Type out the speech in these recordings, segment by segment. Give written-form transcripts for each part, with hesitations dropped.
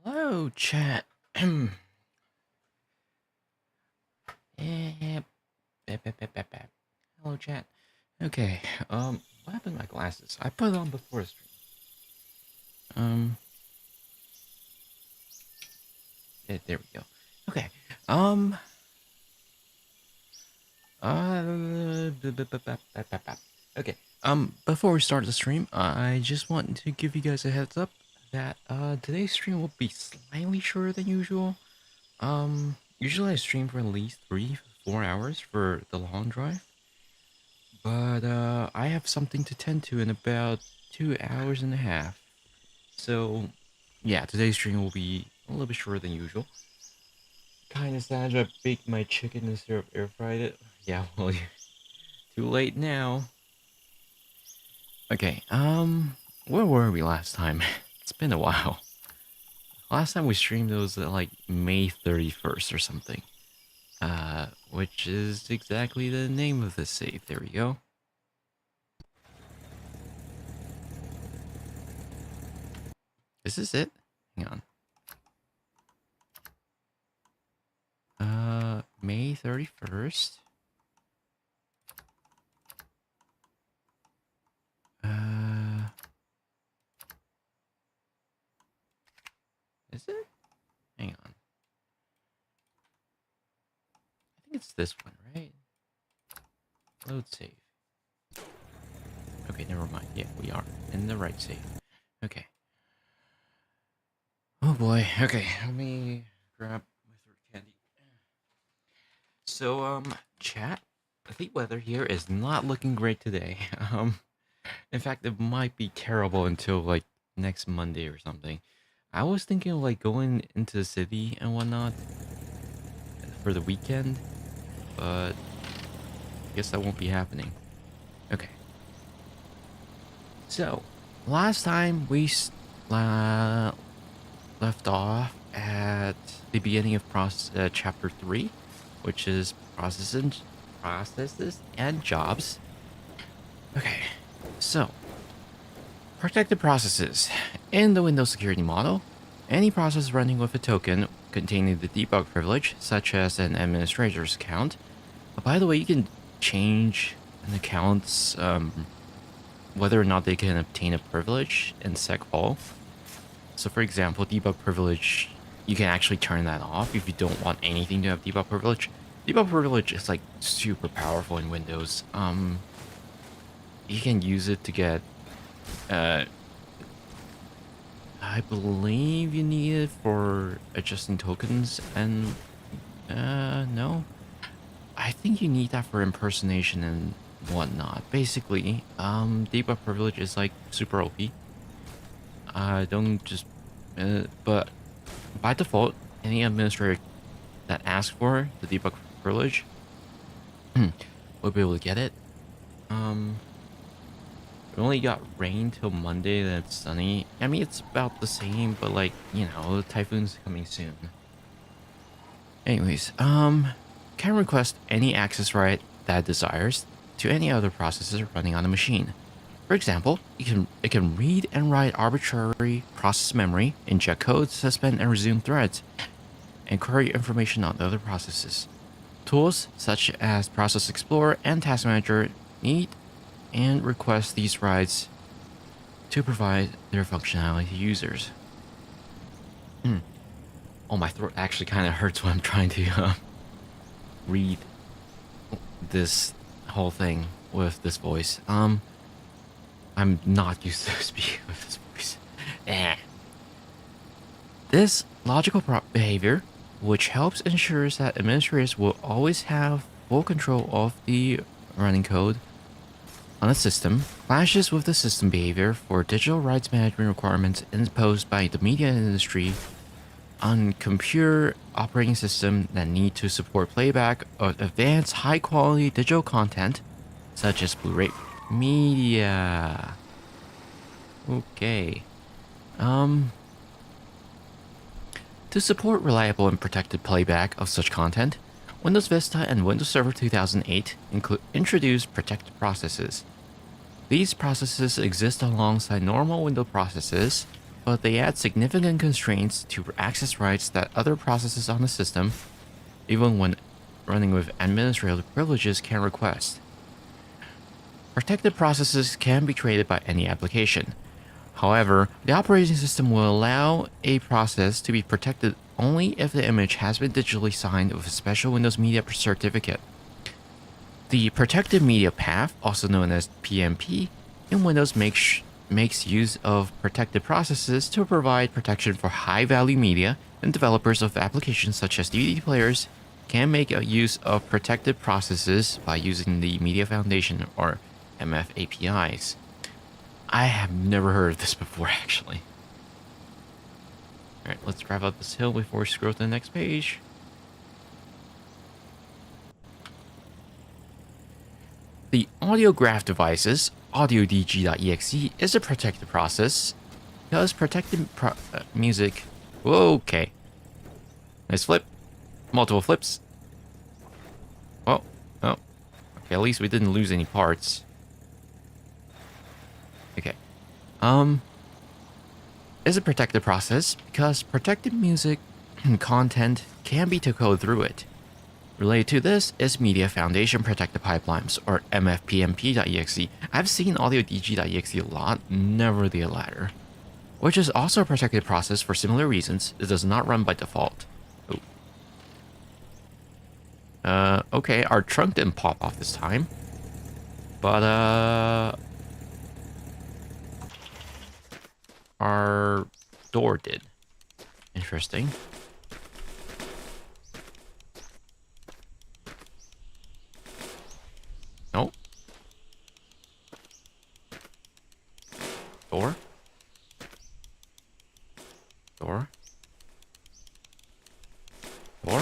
Hello, chat. Eh, Hello, chat. Okay. What happened to my glasses? I put it on before the stream. There we go. Okay. Okay. Before we start the stream, I just want to give you guys a heads up that today's stream will be slightly shorter than usual. Usually I stream for at least 3-4 hours for the long drive, but I have something to tend to in about 2.5 hours. So yeah, today's stream will be a little bit shorter than usual. Kinda sad I baked my chicken instead of air fried it. Yeah, well, too late now. Okay, where were we last time? It's been a while. Last time we streamed was like May 31st or something. Which is exactly the name of the save. There we go. Is this it? Hang on. May 31st. Is it? Hang on. I think it's this one, right? Load save. Okay, never mind. Yeah, we are in the right save. Okay. Oh boy. Okay, let me grab my third candy. So, chat, the weather here is not looking great today. In fact, it might be terrible until like next Monday or something. I was thinking of like going into the city and whatnot for the weekend, but I guess that won't be happening. Okay. So, last time we left off at the beginning of chapter 3, which is processes and jobs. Okay, so protected processes. In the Windows security model, any process running with a token containing the debug privilege, such as an administrator's account. By the way, you can change an account's whether or not they can obtain a privilege in SecVol. So for example, debug privilege, you can actually turn that off if you don't want anything to have debug privilege. Debug privilege is like super powerful in Windows. You can use it to get, I believe you need it for adjusting tokens, and no, I think you need that for impersonation and whatnot. Basically, debug privilege is like super OP. Don't just, but by default, any administrator that asks for the debug privilege will be able to get it. We only got rain till Monday, then it's sunny. I mean, it's about the same, but like, you know, the typhoon's coming soon. Anyways, can request any access right that it desires to any other processes running on the machine. For example, it can read and write arbitrary process memory, inject code, suspend and resume threads, and query information on other processes. Tools such as Process Explorer and Task Manager need and request these rights to provide their functionality to users. Oh, my throat actually kind of hurts when I'm trying to read this whole thing with this voice. I'm not used to speaking with this voice. This logical behavior, which helps ensures that administrators will always have full control of the running code on a system, clashes with the system behavior for digital rights management requirements imposed by the media industry on computer operating systems that need to support playback of advanced high-quality digital content, such as Blu-ray media. Okay. To support reliable and protected playback of such content, Windows Vista and Windows Server 2008 introduced protected processes. These processes exist alongside normal Windows processes, but they add significant constraints to access rights that other processes on the system, even when running with administrative privileges, can request. Protected processes can be created by any application. However, the operating system will allow a process to be protected only if the image has been digitally signed with a special Windows Media Certificate. The Protected Media Path, also known as PMP, in Windows makes use of protected processes to provide protection for high-value media, and developers of applications such as DVD players can make use of protected processes by using the Media Foundation or MF APIs. I have never heard of this before, actually. Alright, let's drive up this hill before we scroll to the next page. The audio graph devices, audiodg.exe, is a protected process because protected music... Okay. Nice flip. Multiple flips. Oh. Okay, at least we didn't lose any parts. Okay. Is a protected process because protected music content can be decoded through it. Related to this is Media Foundation Protected Pipelines, or mfpmp.exe. I've seen audiodg.exe a lot, never the latter. Which is also a protected process for similar reasons. It does not run by default. Oh. Okay, our trunk didn't pop off this time. But, our door did. Interesting. Nope. Door. Door. Door.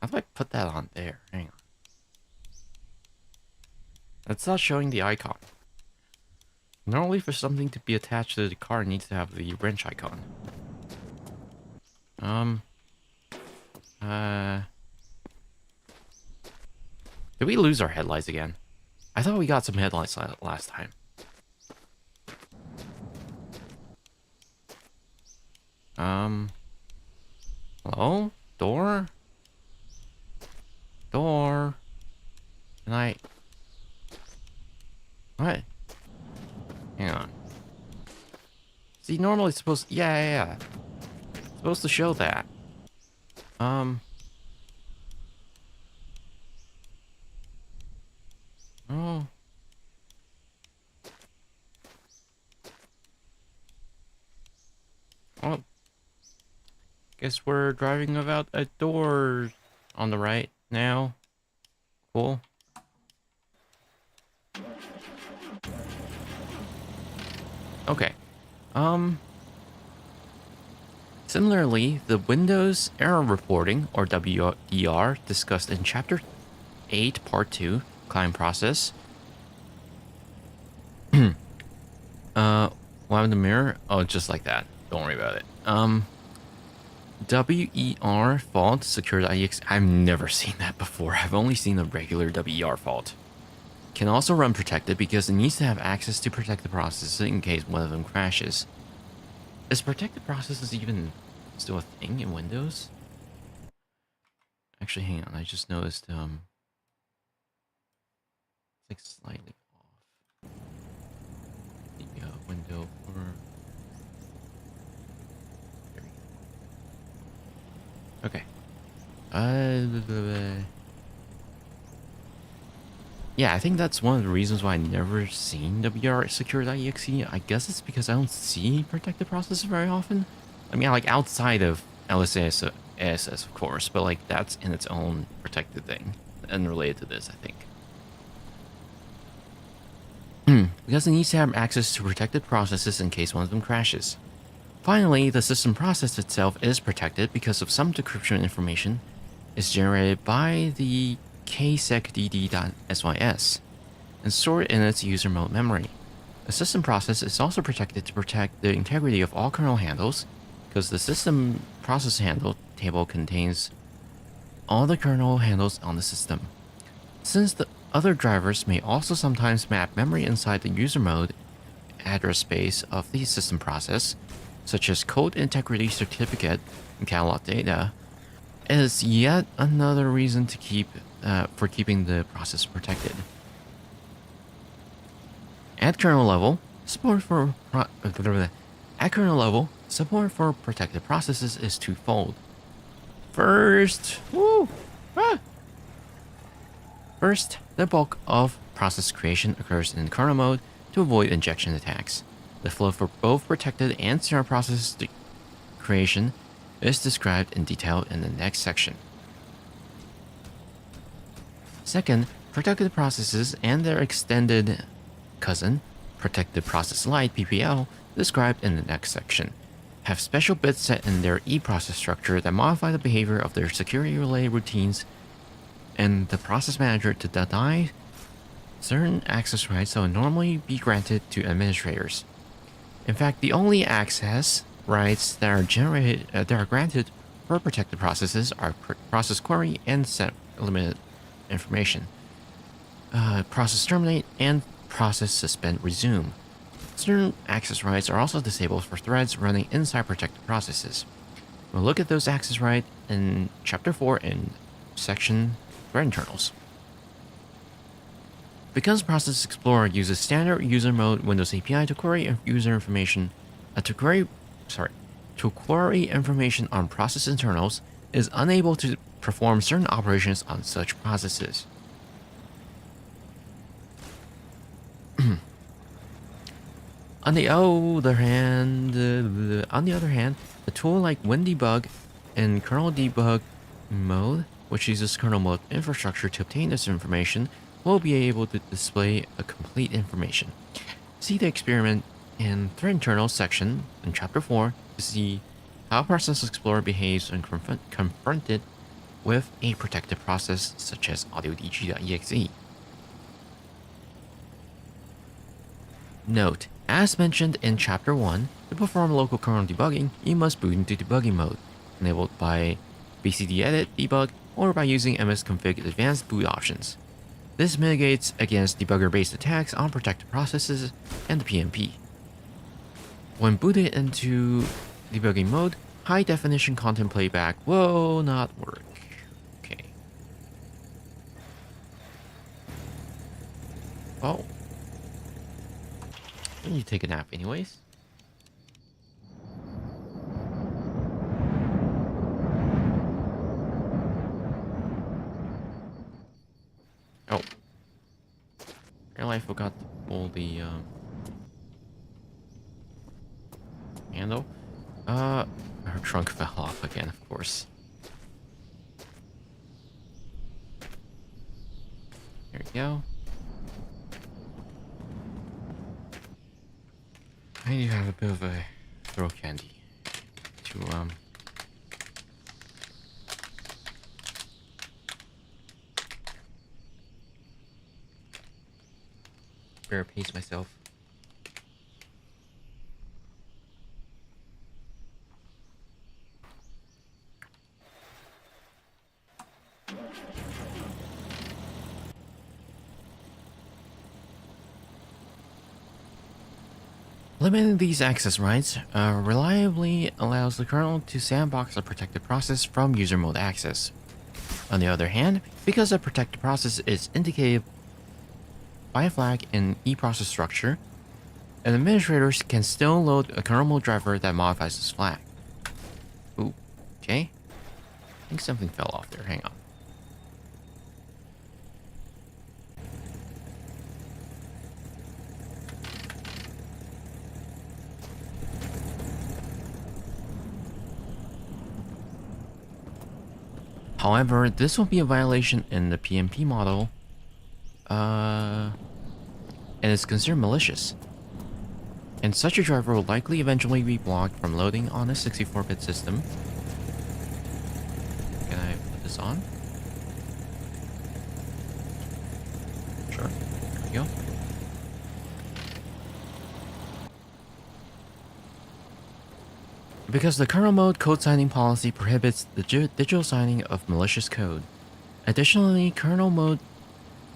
How do I put that on there? Hang on. It's not showing the icon. Normally for something to be attached to the car, it needs to have the wrench icon. Did we lose our headlights again? I thought we got some headlights last time. Hello? Door? Door? Can I... What? Hang on. See, normally it's supposed... Yeah. It's supposed to show that. Oh. Well, guess we're driving without a door on the right now. Cool. Okay. Similarly, the Windows Error Reporting, or WER, discussed in Chapter 8, Part 2, client process. Why the mirror? Oh, just like that. Don't worry about it. WER fault secured.exe. I've never seen that before. I've only seen a regular WER fault. Can also run protected because it needs to have access to protect the processes in case one of them crashes. Is protected processes even still a thing in Windows? Actually, hang on. I just noticed it's like slightly off. The window for there we go. Okay. Yeah, I think that's one of the reasons why I never seen WR secure.exe. I guess it's because I don't see protected processes very often. I mean, like outside of LSAS, ASS, of course, but like that's in its own protected thing and related to this, I think. Because it needs to have access to protected processes in case one of them crashes. Finally, the system process itself is protected because of some decryption information is generated by the ksecdd.sys and stored in its user mode memory. The system process is also protected to protect the integrity of all kernel handles because the system process handle table contains all the kernel handles on the system. Since the other drivers may also sometimes map memory inside the user mode address space of the system process, such as code integrity certificate and catalog data, is yet another reason to for keeping the process protected. At kernel level, support for protected processes is twofold. First, the bulk of process creation occurs in kernel mode to avoid injection attacks. The flow for both protected and serial process creation is described in detail in the next section. Second, protected processes and their extended cousin, Protected Process Lite, described in the next section, have special bits set in their eProcess structure that modify the behavior of their security-related routines and the process manager to deny certain access rights that would normally be granted to administrators. In fact, the only access rights that are granted for protected processes are process query and set limited information, process terminate, and process suspend resume. Certain access rights are also disabled for threads running inside protected processes. We'll look at those access rights in Chapter 4 in section Thread Internals. Because Process Explorer uses standard user mode Windows API to query user information, to query information on process internals, is unable to perform certain operations on such processes. On the other hand, a tool like WinDebug in kernel debug mode, which uses kernel mode infrastructure to obtain this information, will be able to display a complete information. See the experiment in Thread Internals section in Chapter 4 to see how Process Explorer behaves when confronted with a protected process such as audiodg.exe. Note, as mentioned in Chapter 1, to perform local kernel debugging, you must boot into debugging mode, enabled by bcdedit debug or by using msconfig advanced boot options. This mitigates against debugger-based attacks on protected processes and the PNP. When booted into debugging mode, high-definition content playback will not work. Okay. Oh. I need to take a nap anyways. Oh. Apparently I forgot to pull the handle. Her trunk fell off again, of course. There we go. I need to have a bit of a throat candy to better pace myself. Limiting these access rights reliably allows the kernel to sandbox a protected process from user mode access. On the other hand, because a protected process is indicated by a flag in eProcess structure, an administrator can still load a kernel mode driver that modifies this flag. Ooh, okay. I think something fell off there. Hang on. However, this will be a violation in the PMP model, and is considered malicious. And such a driver will likely eventually be blocked from loading on a 64-bit system. Can I put this on? Sure. There we go. Because the kernel mode code signing policy prohibits the digital signing of malicious code. Additionally, kernel mode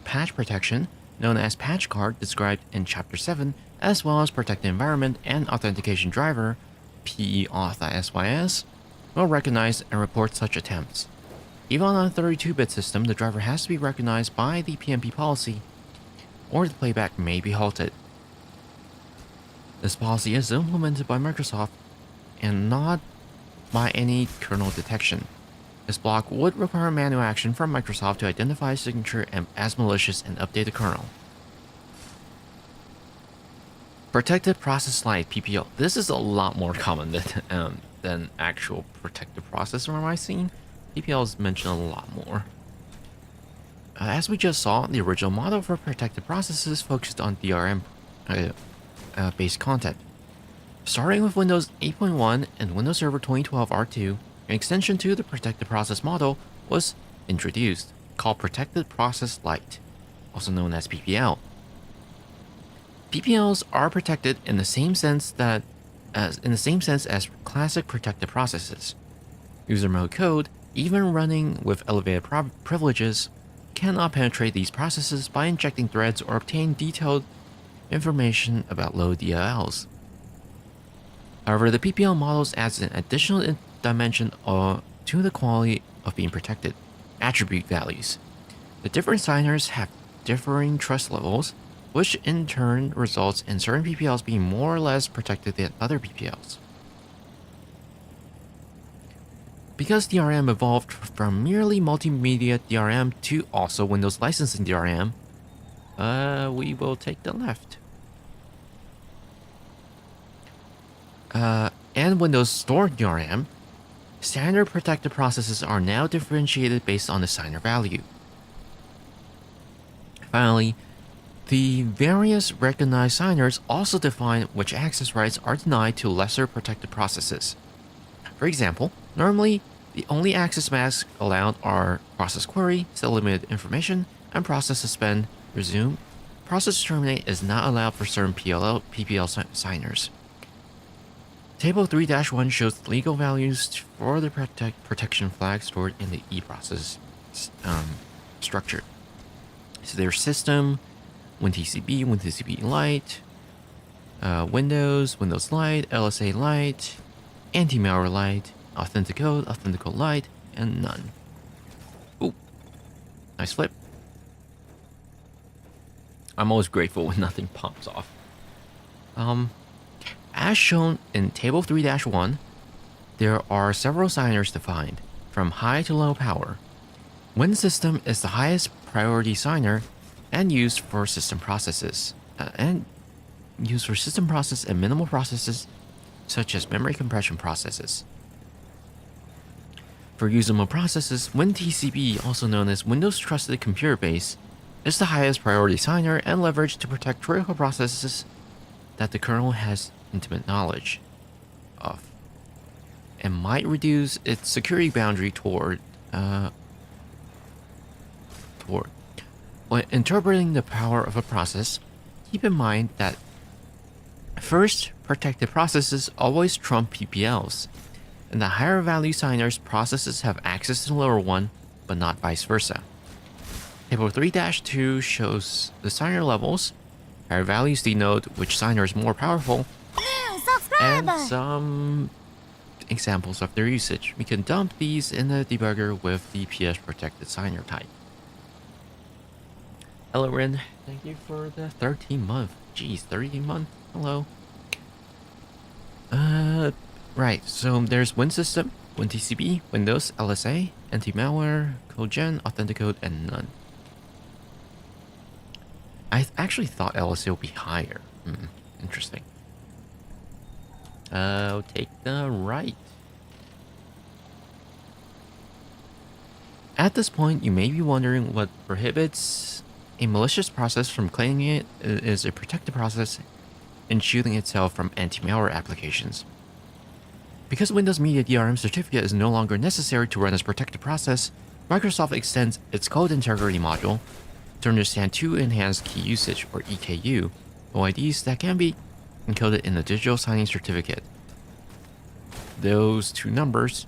patch protection, known as patch card described in Chapter 7, as well as protected environment and authentication driver, PEAuth-SYS, will recognize and report such attempts. Even on a 32-bit system, the driver has to be recognized by the PMP policy, or the playback may be halted. This policy is implemented by Microsoft and not by any kernel detection. This block would require manual action from Microsoft to identify a signature as malicious and update the kernel. Protected Process Light, PPL. This is a lot more common than actual protected process from my scene. PPL is mentioned a lot more. As we just saw, the original model for protected processes focused on DRM based content. Starting with Windows 8.1 and Windows Server 2012 R2, an extension to the protected process model was introduced, called Protected Process Light, also known as PPL. PPLs are protected in the same sense as classic protected processes. User mode code, even running with elevated privileges, cannot penetrate these processes by injecting threads or obtain detailed information about low DLLs. However, the PPL models adds an additional dimension to the quality of being protected: attribute values. The different signers have differing trust levels, which in turn results in certain PPLs being more or less protected than other PPLs. Because DRM evolved from merely multimedia DRM to also Windows licensing DRM, we will take the left. And Windows Store DRM, standard protected processes are now differentiated based on the signer value. Finally, the various recognized signers also define which access rights are denied to lesser protected processes. For example, normally the only access masks allowed are process query, set limited information, and process suspend, resume. Process terminate is not allowed for certain PPL signers. Table 3-1 shows the legal values for the protection flag stored in the eProcess structure. So there's system, WinTCB, WinTCB Lite, Windows, Windows Lite, LSA Lite, Anti-Malware Lite, Authenticode, Authenticode Lite, and none. Ooh, nice flip. I'm always grateful when nothing pops off. As shown in Table 3-1, there are several signers defined, from high to low power. WinSystem is the highest priority signer and used for system processes, and minimal processes such as memory compression processes. For usable processes, WinTCB, also known as Windows Trusted Computer Base, is the highest priority signer and leveraged to protect critical processes that the kernel has intimate knowledge of, and might reduce its security boundary toward when interpreting the power of a process. keep in mind that first, protected processes always trump PPLs, and the higher value signers processes have access to the lower one, but not vice versa. Table 3-2 shows the signer levels. Higher values denote which signer is more powerful, and some examples of their usage. We can dump these in the debugger with the PS protected signer type. Hello, Rin. Thank you for the 13-month. Jeez, 13-month? Hello. Right. So there's Win System, WinTCB, Windows, LSA, anti-malware, CodeGen, Authenticode, and none. I actually thought LSA would be higher. Interesting. Take the right. At this point, you may be wondering what prohibits a malicious process from claiming it is a protected process and shielding itself from anti-malware applications. Because Windows Media DRM certificate is no longer necessary to run as protected process, Microsoft extends its code integrity module to understand two enhanced key usage, or EKU, OIDs that can be encoded in the digital signing certificate. Those two numbers,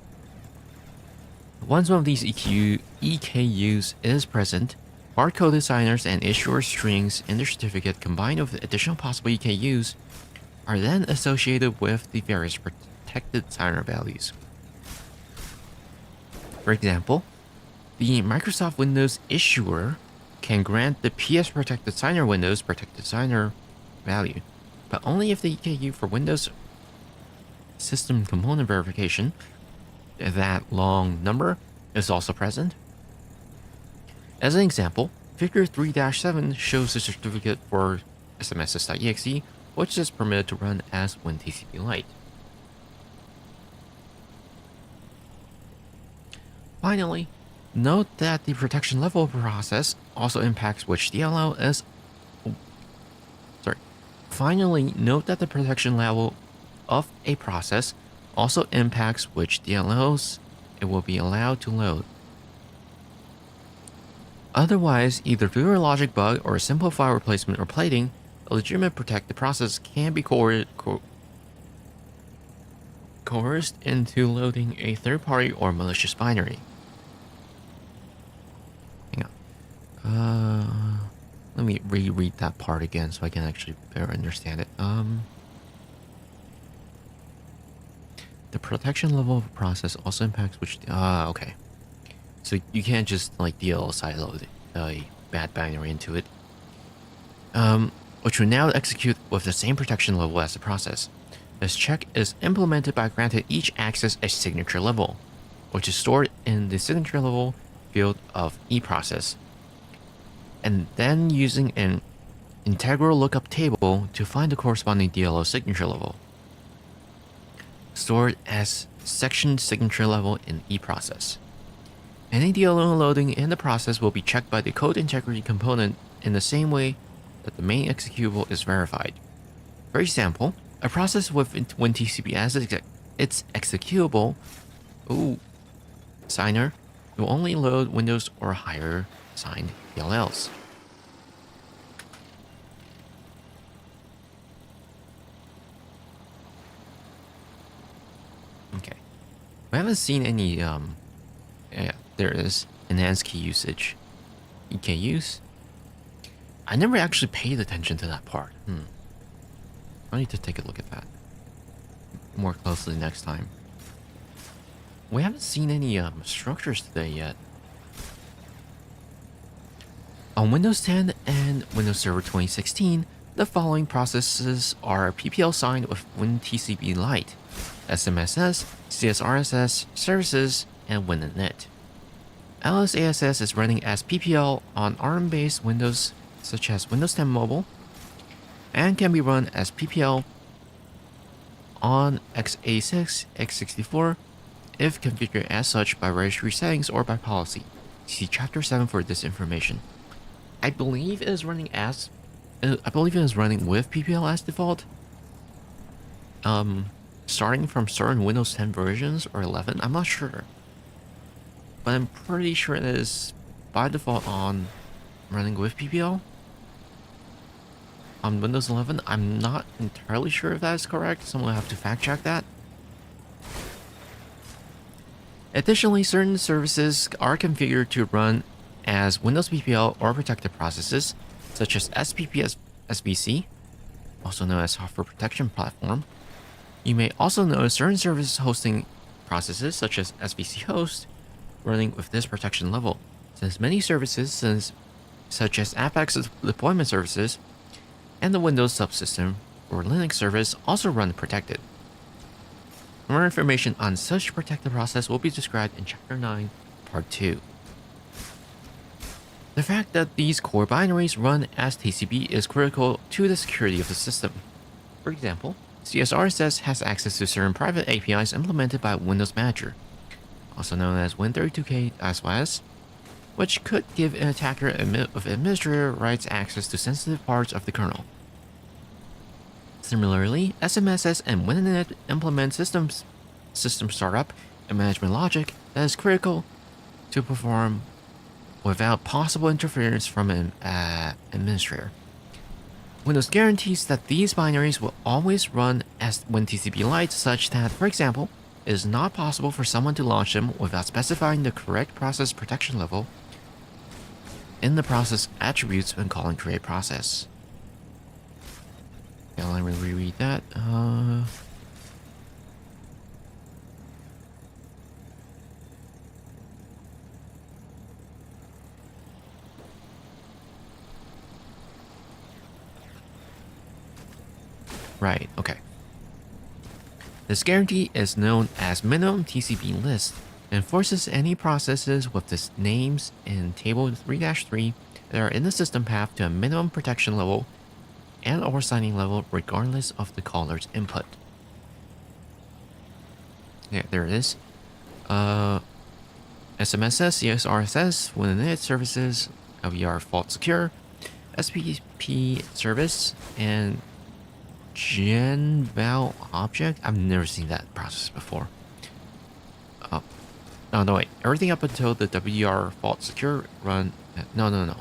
once one of these EKUs is present, hard-coded signers and issuer strings in their certificate combined with additional possible EKUs are then associated with the various protected signer values. For example, the Microsoft Windows issuer can grant the PS protected signer Windows protected signer value, but only if the EKU for Windows system component verification, that long number, is also present. As an example, figure 3-7 shows the certificate for SMSS.exe, which is permitted to run as WinTCB Lite. Finally, note that the protection level of a process also impacts which DLL is. Finally, note that the protection level of a process also impacts which DLLs it will be allowed to load. Otherwise, either through a logic bug or a simple file replacement or plating, a legitimate protected process can be coerced into loading a third-party or malicious binary. Hang on. Let me reread that part again so I can actually better understand it. The protection level of a process also impacts which... okay. So you can't just, like, DLL sideload a bad binary into it. Which will now execute with the same protection level as the process. This check is implemented by granting each access a signature level, which is stored in the signature level field of eProcess, and then using an integral lookup table to find the corresponding DLL signature level, stored as section signature level in eProcess. Any DLL loading in the process will be checked by the code integrity component in the same way that the main executable is verified. For example, a process with WinTCB as its executable signer will only load Windows or higher signed DLLs. Okay. We haven't seen any, yeah, there is enhanced key usage. EKUs. I never actually paid attention to that part. I need to take a look at that more closely next time. We haven't seen any structures today yet. On Windows 10 and Windows Server 2016, the following processes are PPL signed with WinTCB Lite, SMSS, CSRSS, services, and WinNet. LSASS is running as PPL on ARM-based Windows such as Windows 10 Mobile, and can be run as PPL on x86, x64, if configured as such by registry settings or by policy. See Chapter 7 for this information. I believe it is running as... I believe it is running with PPL as default. Starting from certain Windows 10 versions or 11, I'm not sure. But I'm pretty sure it is by default on running with PPL. on Windows 11. I'm not entirely sure if that is correct. Someone will have to fact check that. Additionally, certain services are configured to run as Windows PPL or protected processes, such as SPPS SBC, also known as Software Protection Platform. You may also notice certain service hosting processes, such as SVC host, running with this protection level, since many services, such as Apex deployment services and the Windows subsystem or Linux service, also run protected. More information on such protected process will be described in Chapter 9, Part 2. The fact that these core binaries run as TCP is critical to the security of the system. For example, CSRSS has access to certain private APIs implemented by Windows Manager, also known as Win32k SOS, which could give an attacker with administrator rights access to sensitive parts of the kernel. Similarly, SMSS and WinInit implement system startup and management logic that is critical to perform without possible interference from an administrator. Windows guarantees that these binaries will always run as WinTCP Lite, such that, for example, it is not possible for someone to launch them without specifying the correct process protection level in the process attributes when calling create process. Okay, let me reread that. Right, okay. This guarantee is known as minimum TCP list and forces any processes with the names in table 3-3 that are in the system path to a minimum protection level and or signing level regardless of the caller's input. Yeah, there it is. SMSS, CSRSS, WinInit services, LVR fault secure, SPP service, and GenVal object. I've never seen that process before. Oh no, wait. Everything up until the WR fault secure run. No.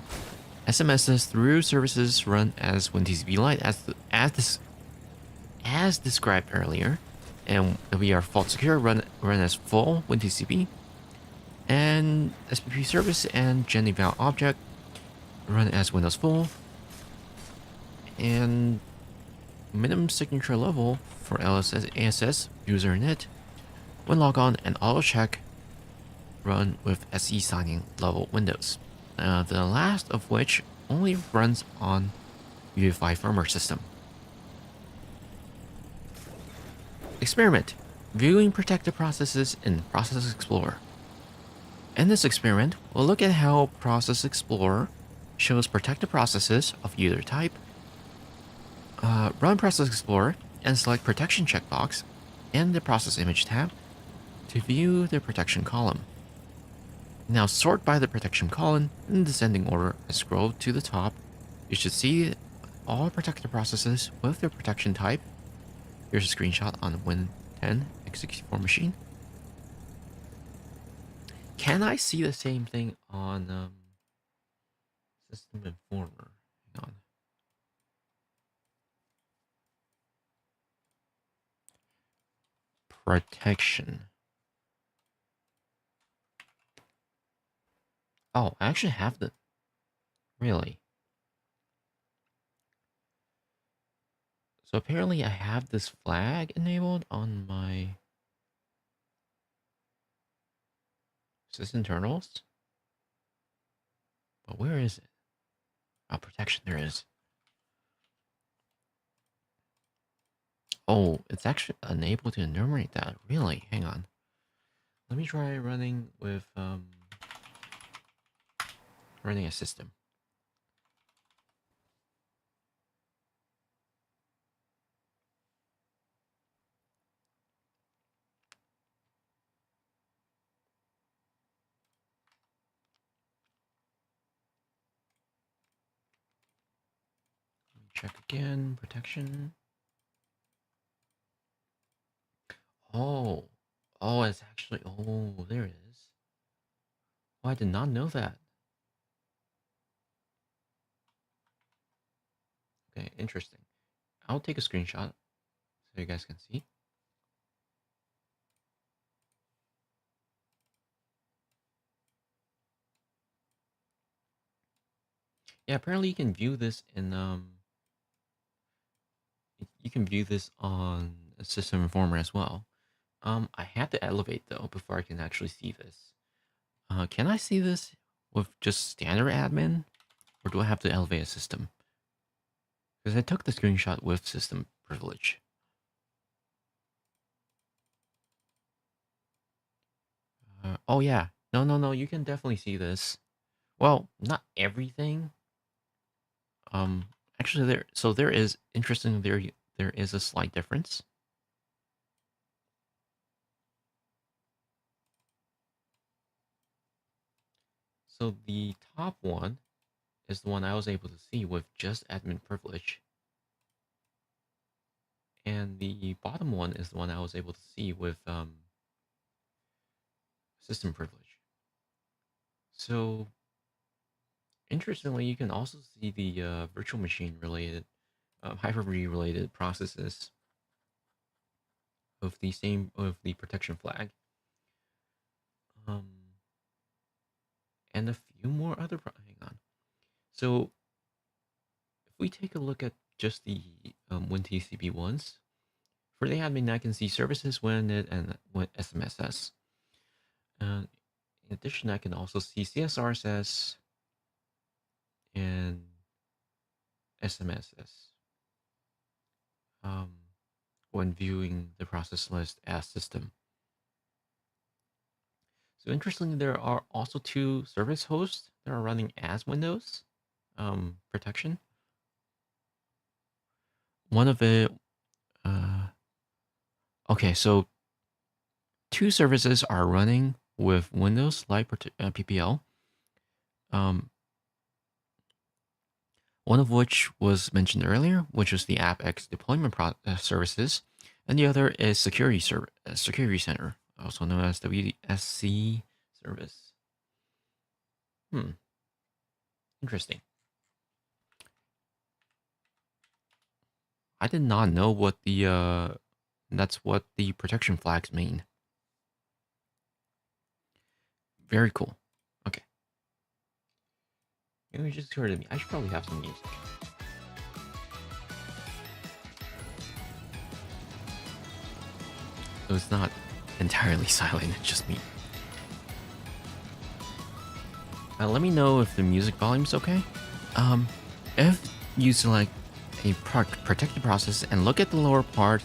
SMSs through services run as WinTCP Lite as described earlier, and WR fault secure run as full WinTCP, and SPP service and GenEval object run as Windows full, and minimum signature level for LSS, ASS, user init, when log on and auto check run with SE signing level Windows. The last of which only runs on UEFI firmware system. Experiment. Viewing protected processes in Process Explorer. In this experiment, we'll look at how Process Explorer shows protected processes of either type. Run Process Explorer and select Protection checkbox in the Process Image tab to view the protection column. Now sort by the protection column in descending order and scroll to the top. You should see all protected processes with their protection type. Here's a screenshot on the Win 10 x64 machine. Can I see the same thing on System Informer? Hang on. Protection. Oh, I actually have the... Really? So apparently I have this flag enabled on my sysinternals. But where is it? Oh, protection, there it is. Oh, it's actually unable to enumerate that. Really? Hang on. Let me try running with running a system. Check again. Protection. Oh. Oh, it's actually... Oh, there it is. Oh, I did not know that. Okay, interesting. I'll take a screenshot so you guys can see. Yeah, apparently you can view this in you can view this on System Informer as well. I had to elevate though before I can actually see this. Can I see this with just standard admin, or do I have to elevate a system? Because I took the screenshot with system privilege. Oh yeah, no, you can definitely see this. Well, not everything. Actually, there is interesting. There is a slight difference. So the top one is the one I was able to see with just admin privilege. And the bottom one is the one I was able to see with system privilege. So interestingly, you can also see the virtual machine related, Hyper-V related processes of the protection flag. And a few more other, hang on. So if we take a look at just the WinTCP ones, for the admin, I can see services, WinIt, and SMSS. In addition, I can also see CSRSS and SMSS when viewing the process list as system. So interestingly, there are also 2 service hosts that are running as Windows protection. One of it, okay, so 2 services are running with Windows Live PPL. One of which was mentioned earlier, which was the AppX deployment services, and the other is Security Center, also known as WSC service. Interesting. I did not know what that's what the protection flags mean. Very cool. Okay. Maybe it just occurred to me. I should probably have some music. So it's not entirely silent, it's just me. Let me know if the music volume's okay. If you select a protected process and look at the lower part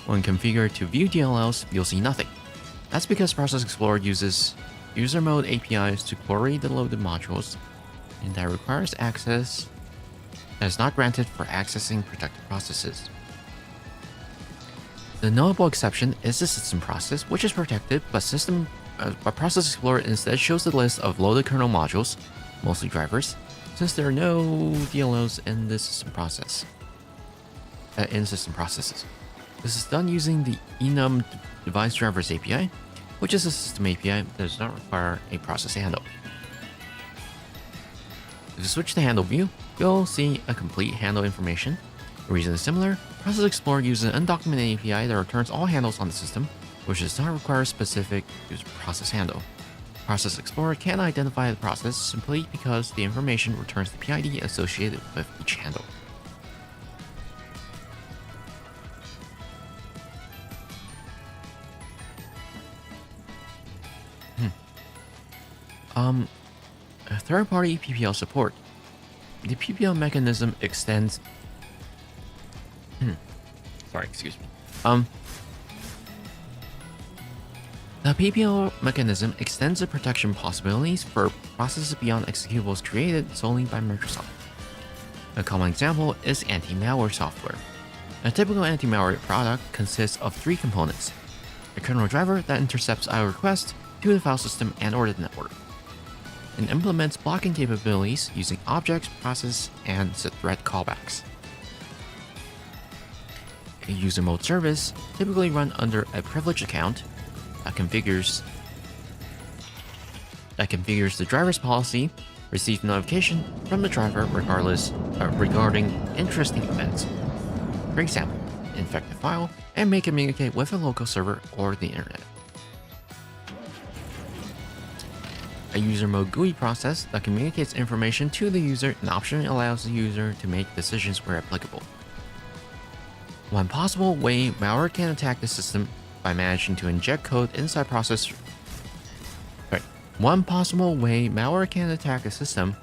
when configured to view DLLs, you'll see nothing. That's because Process Explorer uses user mode APIs to query the loaded modules, and that requires access that is not granted for accessing protected processes. The notable exception is the system process, which is protected, but Process Explorer instead shows the list of loaded kernel modules, mostly drivers, since there are no DLLs in the system process. In system processes. This is done using the enum device drivers API, which is a system API that does not require a process handle. If you switch to handle view, you'll see a complete handle information. The reason is similar. Process Explorer uses an undocumented API that returns all handles on the system, which does not require a specific user process handle. Process Explorer can identify the process simply because the information returns the PID associated with each handle. Third-party PPL support. The PPL mechanism extends. Sorry, excuse me. The PPL mechanism extends the protection possibilities for processes beyond executables created solely by Microsoft. A common example is anti-malware software. A typical anti-malware product consists of 3 components: a kernel driver that intercepts IO requests to the file system and/or the network, and implements blocking capabilities using objects, process, and thread callbacks. A user mode service, typically run under a privileged account, that configures the driver's policy, receive notification from the driver regarding interesting events. For example, infect a file and may communicate with a local server or the internet. A user mode GUI process that communicates information to the user and optionally allows the user to make decisions where applicable. One possible way malware can attack the system by managing to inject code inside processors. One possible way malware can attack a system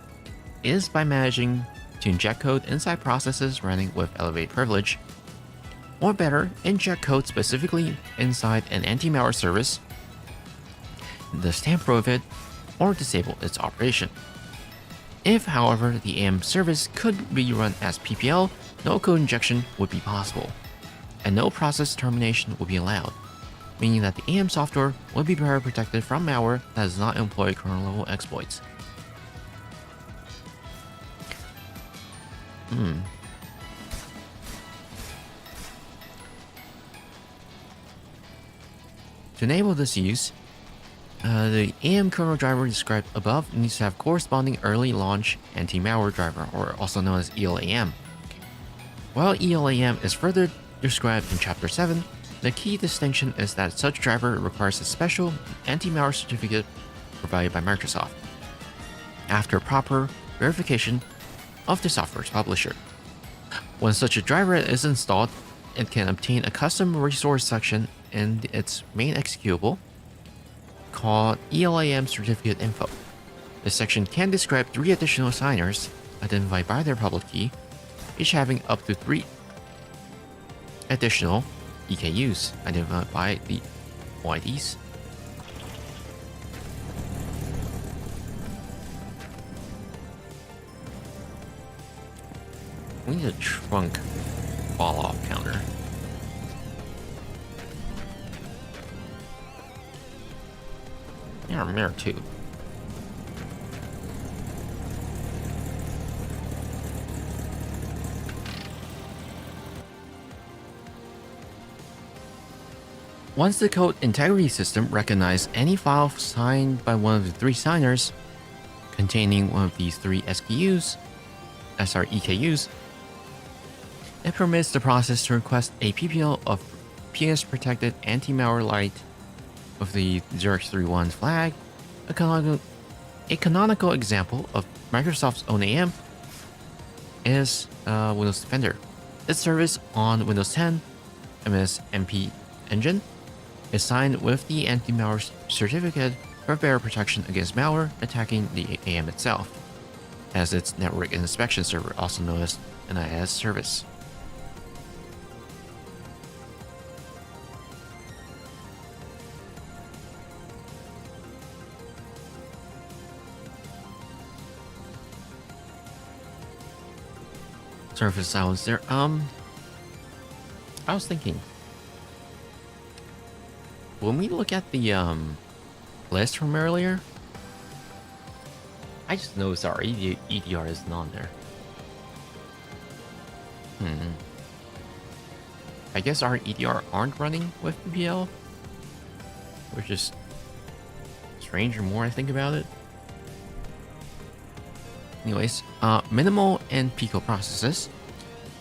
is by managing to inject code inside processes running with elevated privilege, or better, inject code specifically inside an anti-malware service, thus tamper with it, or disable its operation. If, however, the AM service could be run as PPL, no code injection would be possible, and no process termination would be allowed, meaning that the AM software would be better protected from malware that does not employ kernel-level exploits. To enable this use, the AM kernel driver described above needs to have corresponding early launch anti-malware driver, or also known as ELAM. While ELAM is further described in Chapter 7, the key distinction is that such driver requires a special anti-malware certificate provided by Microsoft, after proper verification of the software's publisher. When such a driver is installed, it can obtain a custom resource section in its main executable called ELAM Certificate Info. This section can describe 3 additional signers identified by their public key, each having up to 3 additional EKUs identified by the OIDs. We need a trunk fall-off counter. Yeah, mirror too. Once the code integrity system recognizes any file signed by one of the 3 signers containing one of these 3 EKUs, it permits the process to request a PPL of PS-protected anti-malware light with the 0x31 flag. A canonical example of Microsoft's own AM is Windows Defender. Its service on Windows 10 MS-MP engine is signed with the anti-malware certificate for better protection against malware attacking the AM itself, as its network inspection server, also known as NIS service. Surface silence there. I was thinking, when we look at the list from earlier, I just noticed our EDR isn't on there. I guess our EDR aren't running with PPL, which is strange the more I think about it. Anyways, minimal and pico processes.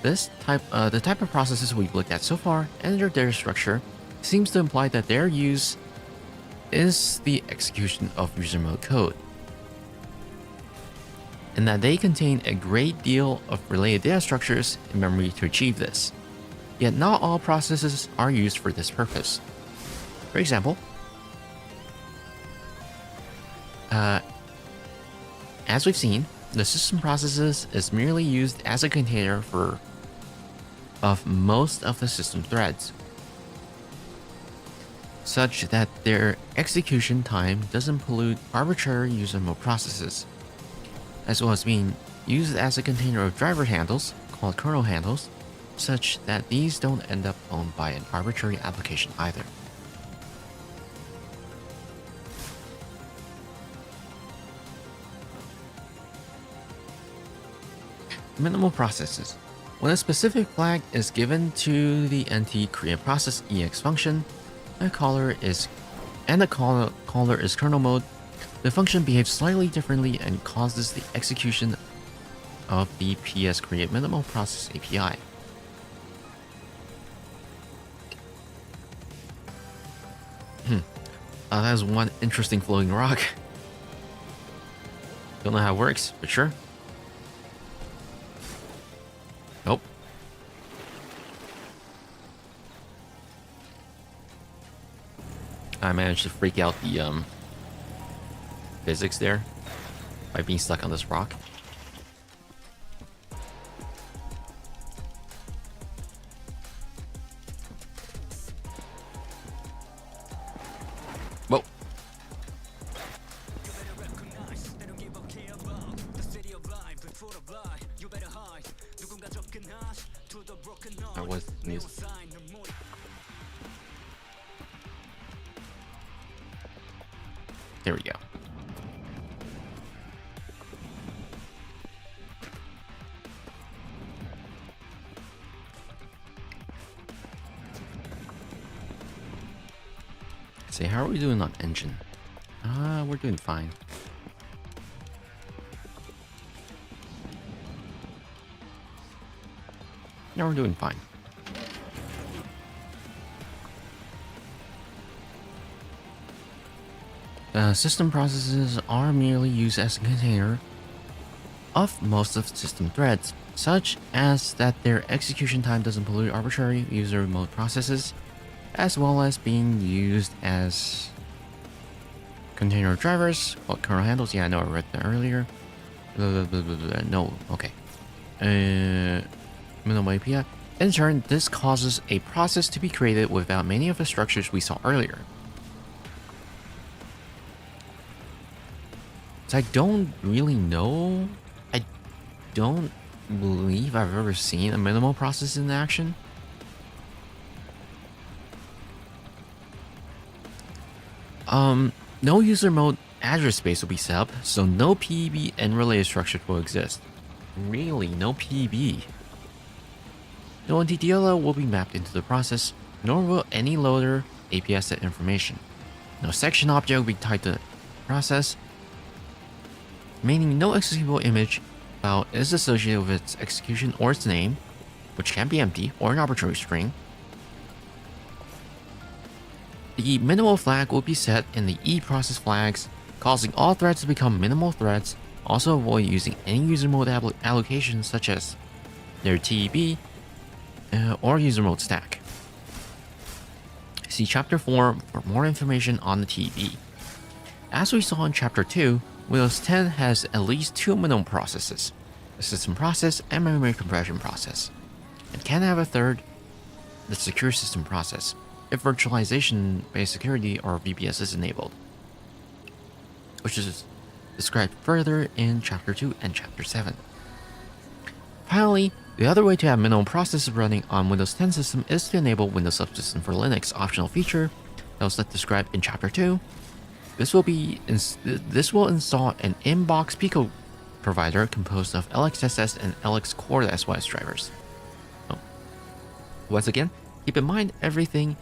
The type of processes we've looked at so far and their data structure seems to imply that their use is the execution of user mode code, and that they contain a great deal of related data structures in memory to achieve this. Yet not all processes are used for this purpose. For example, as we've seen, the system processes is merely used as a container of most of the system threads, such that their execution time doesn't pollute arbitrary user mode processes, as well as being used as a container of driver handles, called kernel handles, such that these don't end up owned by an arbitrary application either. Minimal processes. When a specific flag is given to the NT-create process EX function, the caller is kernel mode, The function behaves slightly differently and causes the execution of the PS create minimal process API. That has one interesting floating rock. Don't know how it works, but sure. Nope. I managed to freak out the physics there by being stuck on this rock. Whoa. That was music. There we go. Say, how are we doing on engine? We're doing fine. No, we're doing fine. System processes are merely used as a container of most of system threads, such as that their execution time doesn't pollute arbitrary user remote processes, as well as being used as container drivers, what kernel handles. Yeah, I know I read that earlier. No, okay. Minimal API. In turn, this causes a process to be created without many of the structures we saw earlier. So I don't really know. I don't believe I've ever seen a minimal process in action. No user mode address space will be set up, so no PEB and related structure will exist. Really, no PEB. No NTDLL will be mapped into the process, nor will any loader API set information. No section object will be tied to the process, meaning no executable image file is associated with its execution or its name, which can be empty or an arbitrary string. The minimal flag will be set in the eProcess flags, causing all threads to become minimal threads. Also avoid using any user mode allocations such as their TEB or user mode stack. See Chapter 4 for more information on the TEB. As we saw in Chapter 2, Windows 10 has at least two minimum processes, a system process and memory compression process, and can have a third, the secure system process, if virtualization-based security or VBS is enabled, which is described further in Chapter 2 and Chapter 7. Finally, the other way to have minimal processes running on Windows 10 system is to enable Windows Subsystem for Linux optional feature that was described in Chapter 2. This will install an inbox Pico provider composed of LXSS and LX Core SYS drivers. So, once again, keep in mind everything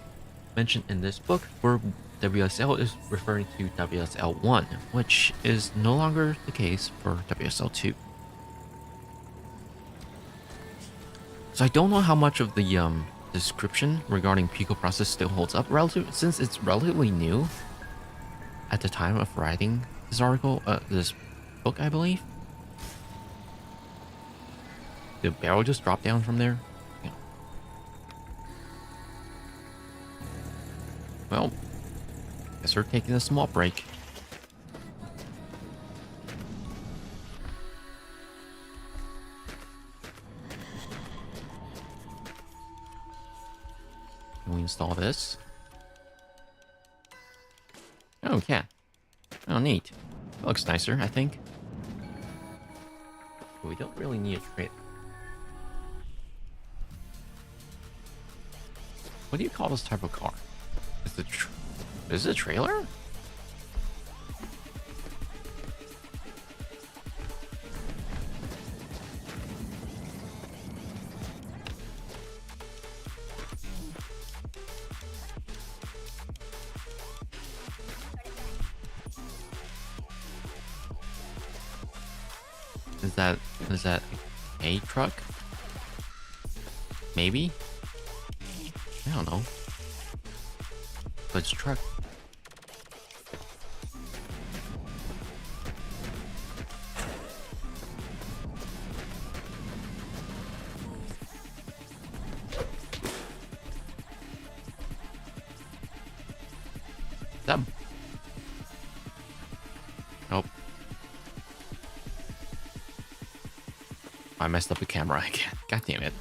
mentioned in this book for WSL is referring to WSL1, which is no longer the case for WSL2. So I don't know how much of the description regarding Pico process still holds up since it's relatively new at the time of writing this article, this book, I believe. Did the barrel just drop down from there? Yeah. Well, guess we're taking a small break. Can we install this? Oh, yeah. Oh, neat. That looks nicer, I think. But we don't really need a trailer. What do you call this type of car? Is it a trailer? Is that a truck? Maybe? I don't know. But it's a truck. That... Nope. I messed up the camera again. God damn it.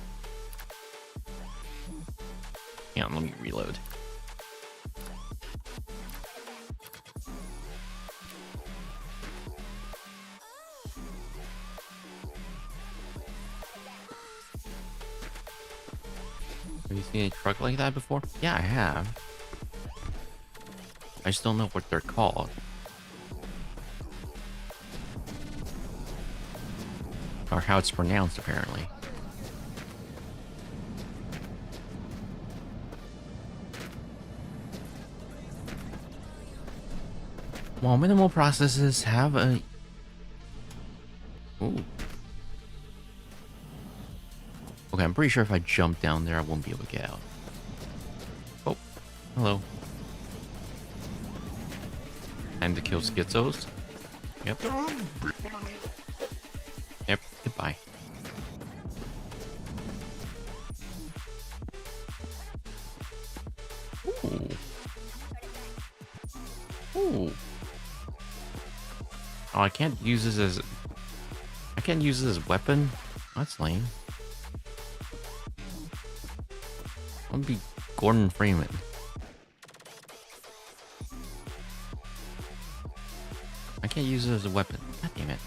Hang on, let me reload. Have you seen a truck like that before? Yeah, I have. I just don't know what they're called. Or how it's pronounced, apparently. While minimal processes have a... Ooh. Okay, I'm pretty sure if I jump down there, I won't be able to get out. Oh, hello. Time to kill schizos. Yep. Yep, goodbye. Ooh. Ooh. Oh, I can't use this as... I can't use this as a weapon? That's lame. I'm gonna be Gordon Freeman. I can't use it as a weapon. God damn it.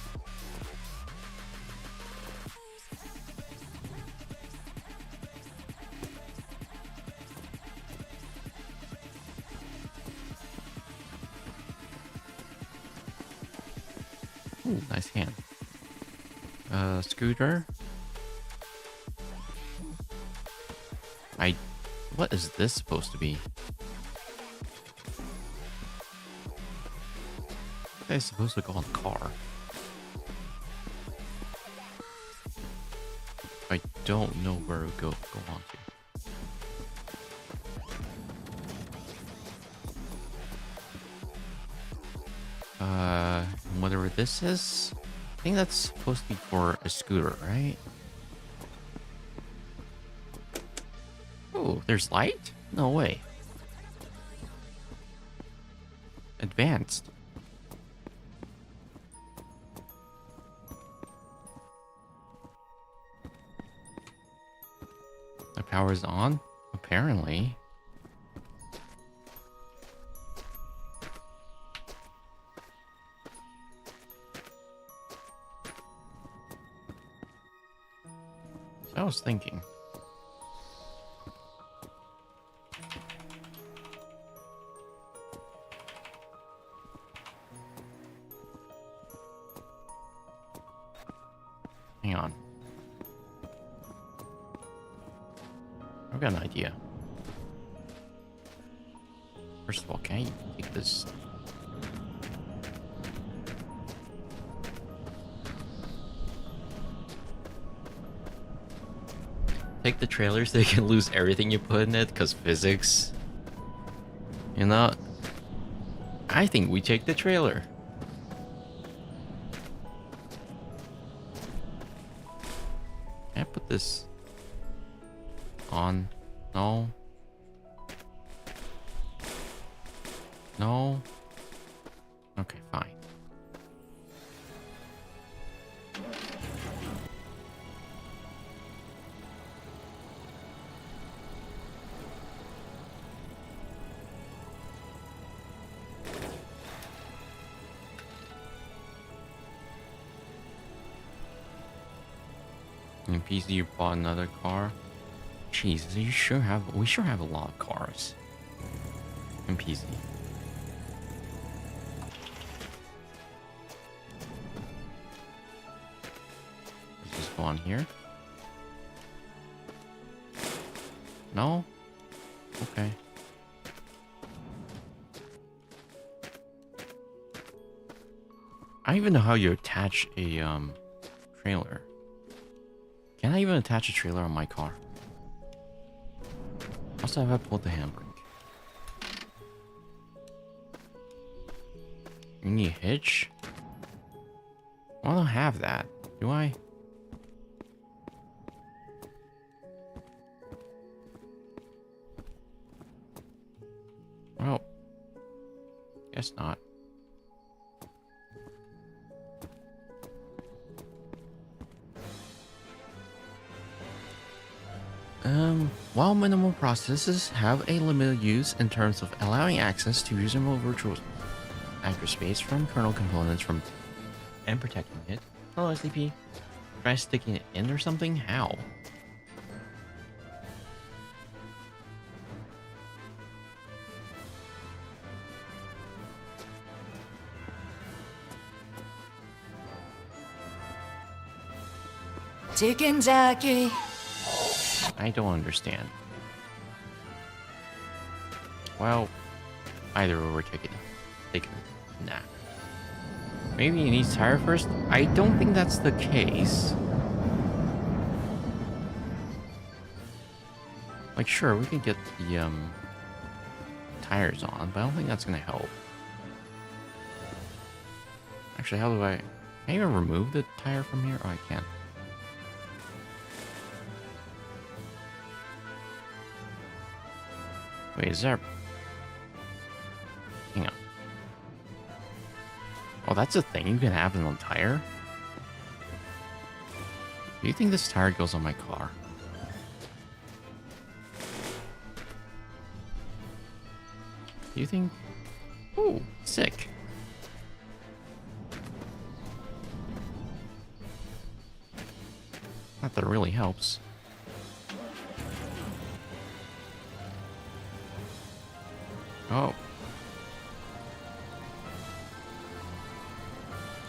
Ooh, nice hand. Scooter. What is this supposed to be? What is supposed to go on the car? I don't know where to go on to. Whatever this is, I think that's supposed to be for a scooter, right? Oh, there's light? No way. Advanced. The power's on? Apparently. So I was thinking. Hang on. I've got an idea. First of all, can I take this? Take the trailer so you can lose everything you put in it, because physics. You know, I think we take the trailer. Can I put this on? No. No. Okay, fine. And PC, you bought another car. Jeez, we sure have a lot of cars. In PC. Let's just go on here. No? Okay. I don't even know how you attach a Trailer. Can I even attach a trailer on my car? Also, have I pulled the handbrake? You need a hitch? Well, I don't have that. Do I? Well, guess not. While minimal processes have a limited use in terms of allowing access to usable virtual address space from kernel components and protecting it. Hello, SCP. Try sticking it in or something? How? Chicken jockey. I don't understand. Well, either way, we're taking a nap. Maybe he needs tire first? I don't think that's the case. Like, sure, we could get the tires on, but I don't think that's gonna help. Actually, how do can I even remove the tire from here? Oh, I can't. Wait, is there... Hang on. Oh, that's a thing you can have in a tire? Do you think this tire goes on my car? Do you think... Ooh, sick. Not that it really helps. Oh.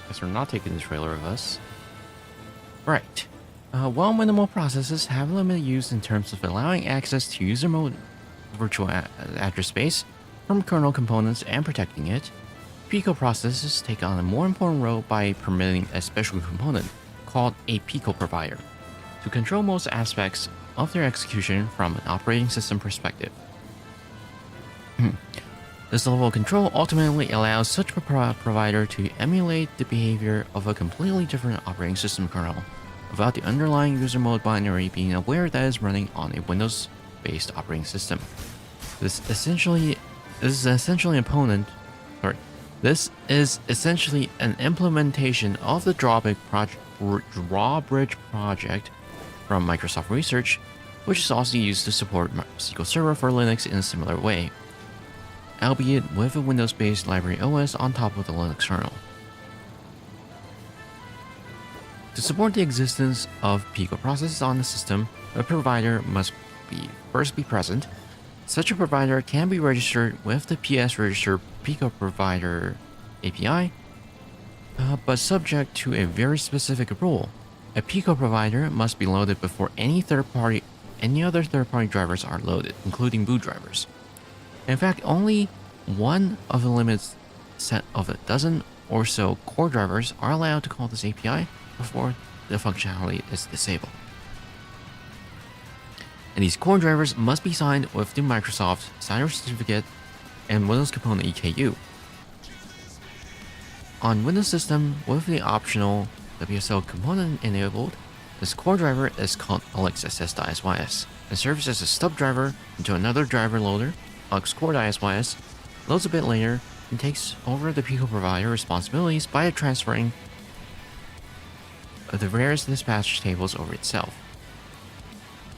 Guess we're not taking the trailer with us. Right. While minimal processes have limited use in terms of allowing access to user mode virtual address space from kernel components and protecting it, Pico processes take on a more important role by permitting a special component called a Pico provider to control most aspects of their execution from an operating system perspective. This level of control ultimately allows such a provider to emulate the behavior of a completely different operating system kernel, without the underlying user mode binary being aware that it's running on a Windows-based operating system. This is essentially an implementation of the Drawbridge project from Microsoft Research, which is also used to support SQL Server for Linux in a similar way, albeit with a Windows-based library OS on top of the Linux kernel. To support the existence of Pico processes on the system, a provider must first be present. Such a provider can be registered with the PS Register Pico Provider API, but subject to a very specific rule. A Pico provider must be loaded before any other third-party drivers are loaded, including boot drivers. In fact, only one of the limited set of a dozen or so core drivers are allowed to call this API before the functionality is disabled. And these core drivers must be signed with the Microsoft Signer Certificate and Windows Component EKU. On Windows system with the optional WSL component enabled, this core driver is called alexss.sys and serves as a stub driver into another driver loader, alexcore.sys, loads a bit later, and takes over the Pico provider responsibilities by transferring the various dispatch tables over itself.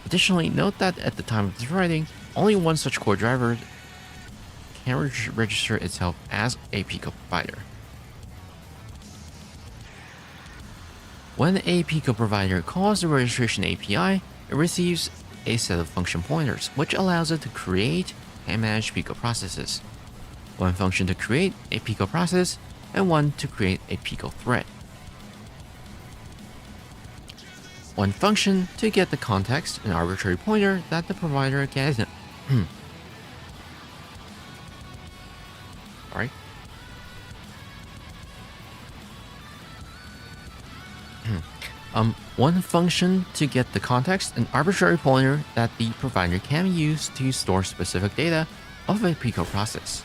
Additionally, note that at the time of this writing, only one such core driver can register itself as a Pico provider. When a Pico provider calls the registration API, it receives a set of function pointers, which allows it to create and manage Pico processes. One function to create a Pico process, and one to create a Pico thread. One function to get the context and arbitrary pointer that the provider gets. Sorry. One function to get the context, an arbitrary pointer that the provider can use to store specific data of a Pico process.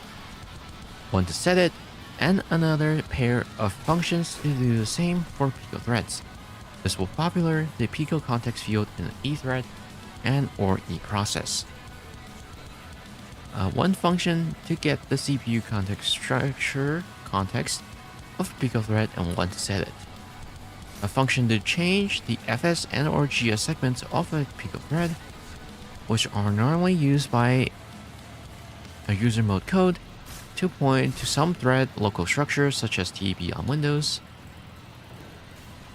One to set it, and another pair of functions to do the same for Pico threads. This will populate the Pico context field in an E thread and or E process. One function to get the CPU context of Pico thread, and one to set it. A function to change the FS and or GS segments of a Pico thread, which are normally used by a user mode code to point to some thread local structures such as TB on Windows.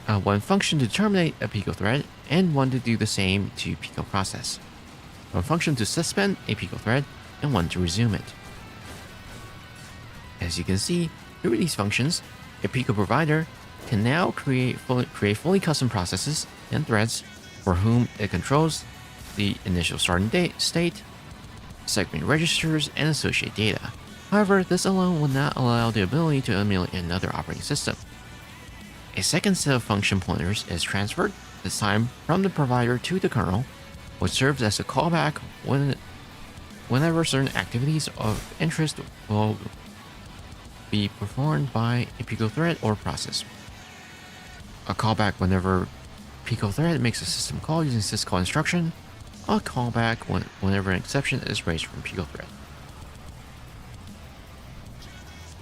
One function to terminate a Pico thread, and one to do the same to Pico process. One function to suspend a Pico thread, and one to resume it. As you can see, through these functions, a Pico provider can now create fully custom processes and threads for whom it controls the initial starting state, segment registers, and associated data. However, this alone will not allow the ability to emulate another operating system. A second set of function pointers is transferred, this time from the provider to the kernel, which serves as a callback whenever certain activities of interest will be performed by a Pico thread or process. A callback whenever Pico thread makes a system call using syscall instruction. A callback whenever an exception is raised from Pico thread.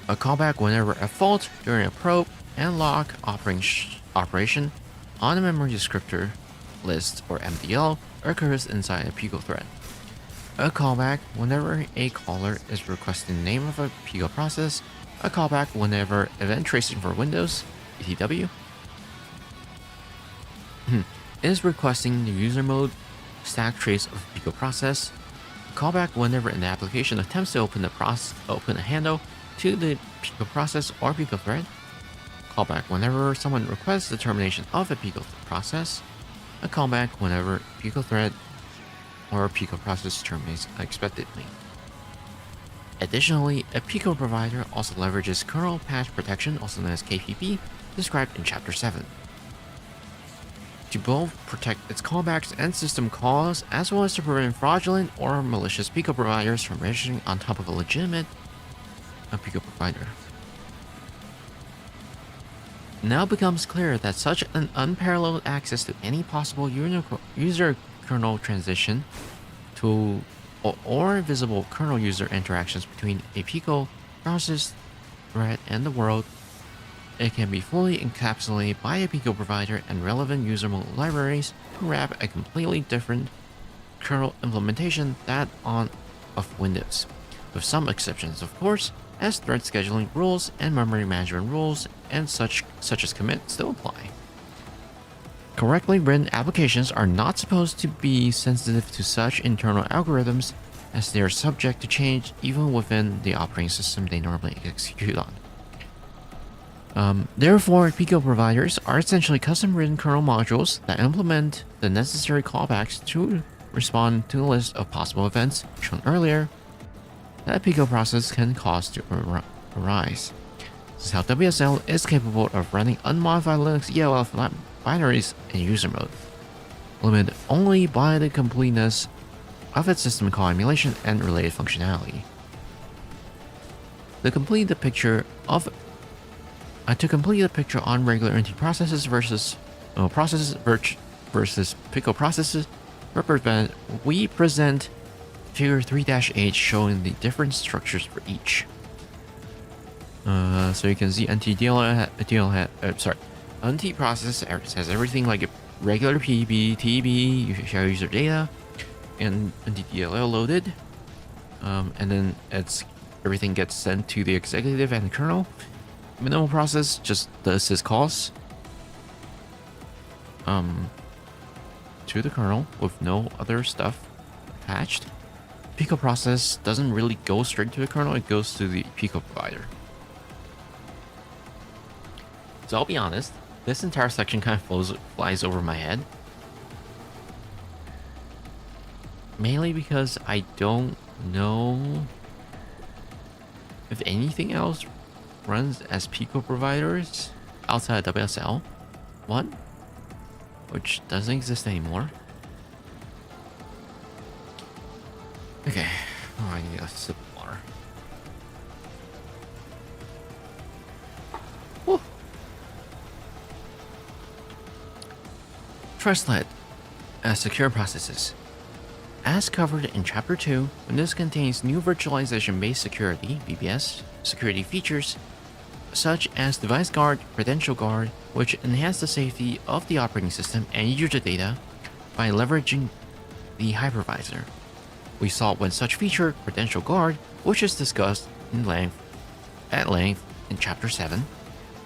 A callback whenever a fault during a probe and lock operation on a memory descriptor list or MDL occurs inside a Pico thread. A callback whenever a caller is requesting the name of a Pico process. A callback whenever event tracing for Windows, ETW, is requesting the user mode stack trace of Pico process. A callback whenever an application attempts to open a handle to the Pico process or Pico thread. Callback whenever someone requests the termination of a Pico process. A callback whenever Pico thread or Pico process terminates unexpectedly. Additionally, a Pico provider also leverages kernel patch protection, also known as KPP, described in Chapter 7. To both protect its callbacks and system calls, as well as to prevent fraudulent or malicious Pico providers from registering on top of a legitimate Pico provider. Now becomes clear that such an unparalleled access to any possible user kernel transition to or visible kernel user interactions between a Pico process thread and the world, it can be fully encapsulated by a Pico provider and relevant user mode libraries to wrap a completely different kernel implementation that of Windows, with some exceptions of course, as thread scheduling rules and memory management rules and such as commit still apply. Correctly written applications are not supposed to be sensitive to such internal algorithms, as they are subject to change even within the operating system they normally execute on. Therefore, Pico providers are essentially custom-written kernel modules that implement the necessary callbacks to respond to the list of possible events shown earlier that a Pico process can cause to arise. This is how WSL is capable of running unmodified Linux ELF binaries in user mode, limited only by the completeness of its system call emulation and related functionality. To complete the picture on regular NT processes versus Pico processes, we present Figure 3-8 showing the different structures for each. So you can see NT process has everything like a regular PB, TB, you share user data, and NTDLL loaded, and then everything gets sent to the executive and the kernel. Minimal process just does syscalls to the kernel with no other stuff attached. Pico process doesn't really go straight to the kernel, it goes to the Pico provider. So I'll be honest, this entire section kind of flies over my head. Mainly because I don't know if anything else runs as Pico providers outside of WSL 1. which doesn't exist anymore. Okay. Oh, I need a sip of water. Whew. Trust-led secure processes. As covered in Chapter 2, Windows contains new virtualization-based security (VBS) security features such as Device Guard, Credential Guard, which enhance the safety of the operating system and user data by leveraging the hypervisor. We saw one such feature, Credential Guard, which is discussed at length in Chapter 7,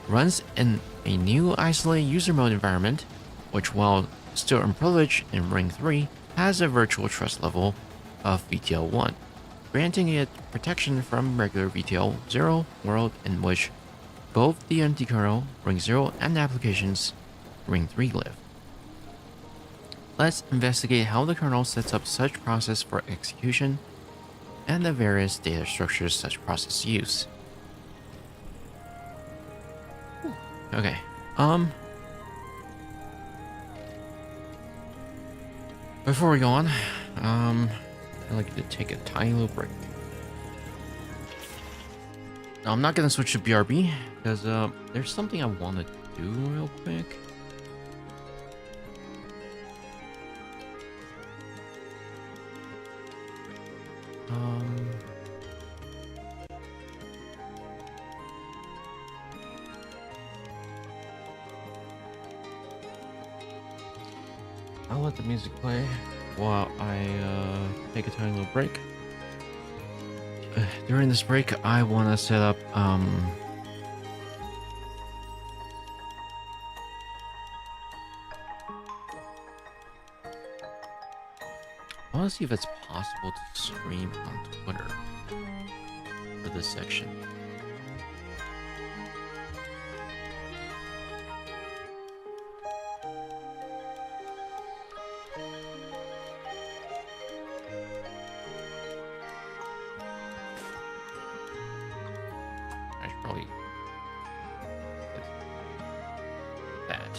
runs in a new isolated user mode environment, which, while still unprivileged in Ring 3, has a virtual trust level of VTL 1, granting it protection from regular VTL 0 world in which both the empty kernel, Ring 0, and applications, Ring 3, live. Let's investigate how the kernel sets up such process for execution and the various data structures such process use. Okay, before we go on, I'd like to take a tiny little break. Now, I'm not gonna switch to BRB because there's something I want to do real quick. I'll let the music play while I take a tiny little break. During this break, I want to set up I want to see if it's possible to stream on Twitter for this section. I should probably get that.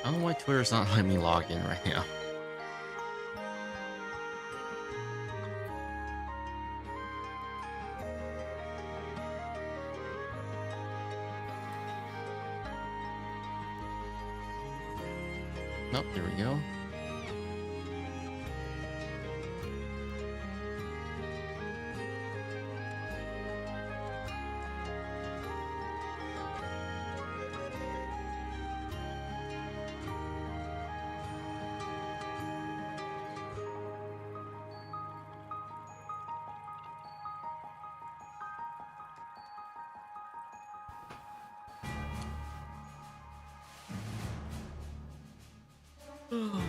I don't know why Twitter's not letting me log in right now. Nope, there we go. Hmm.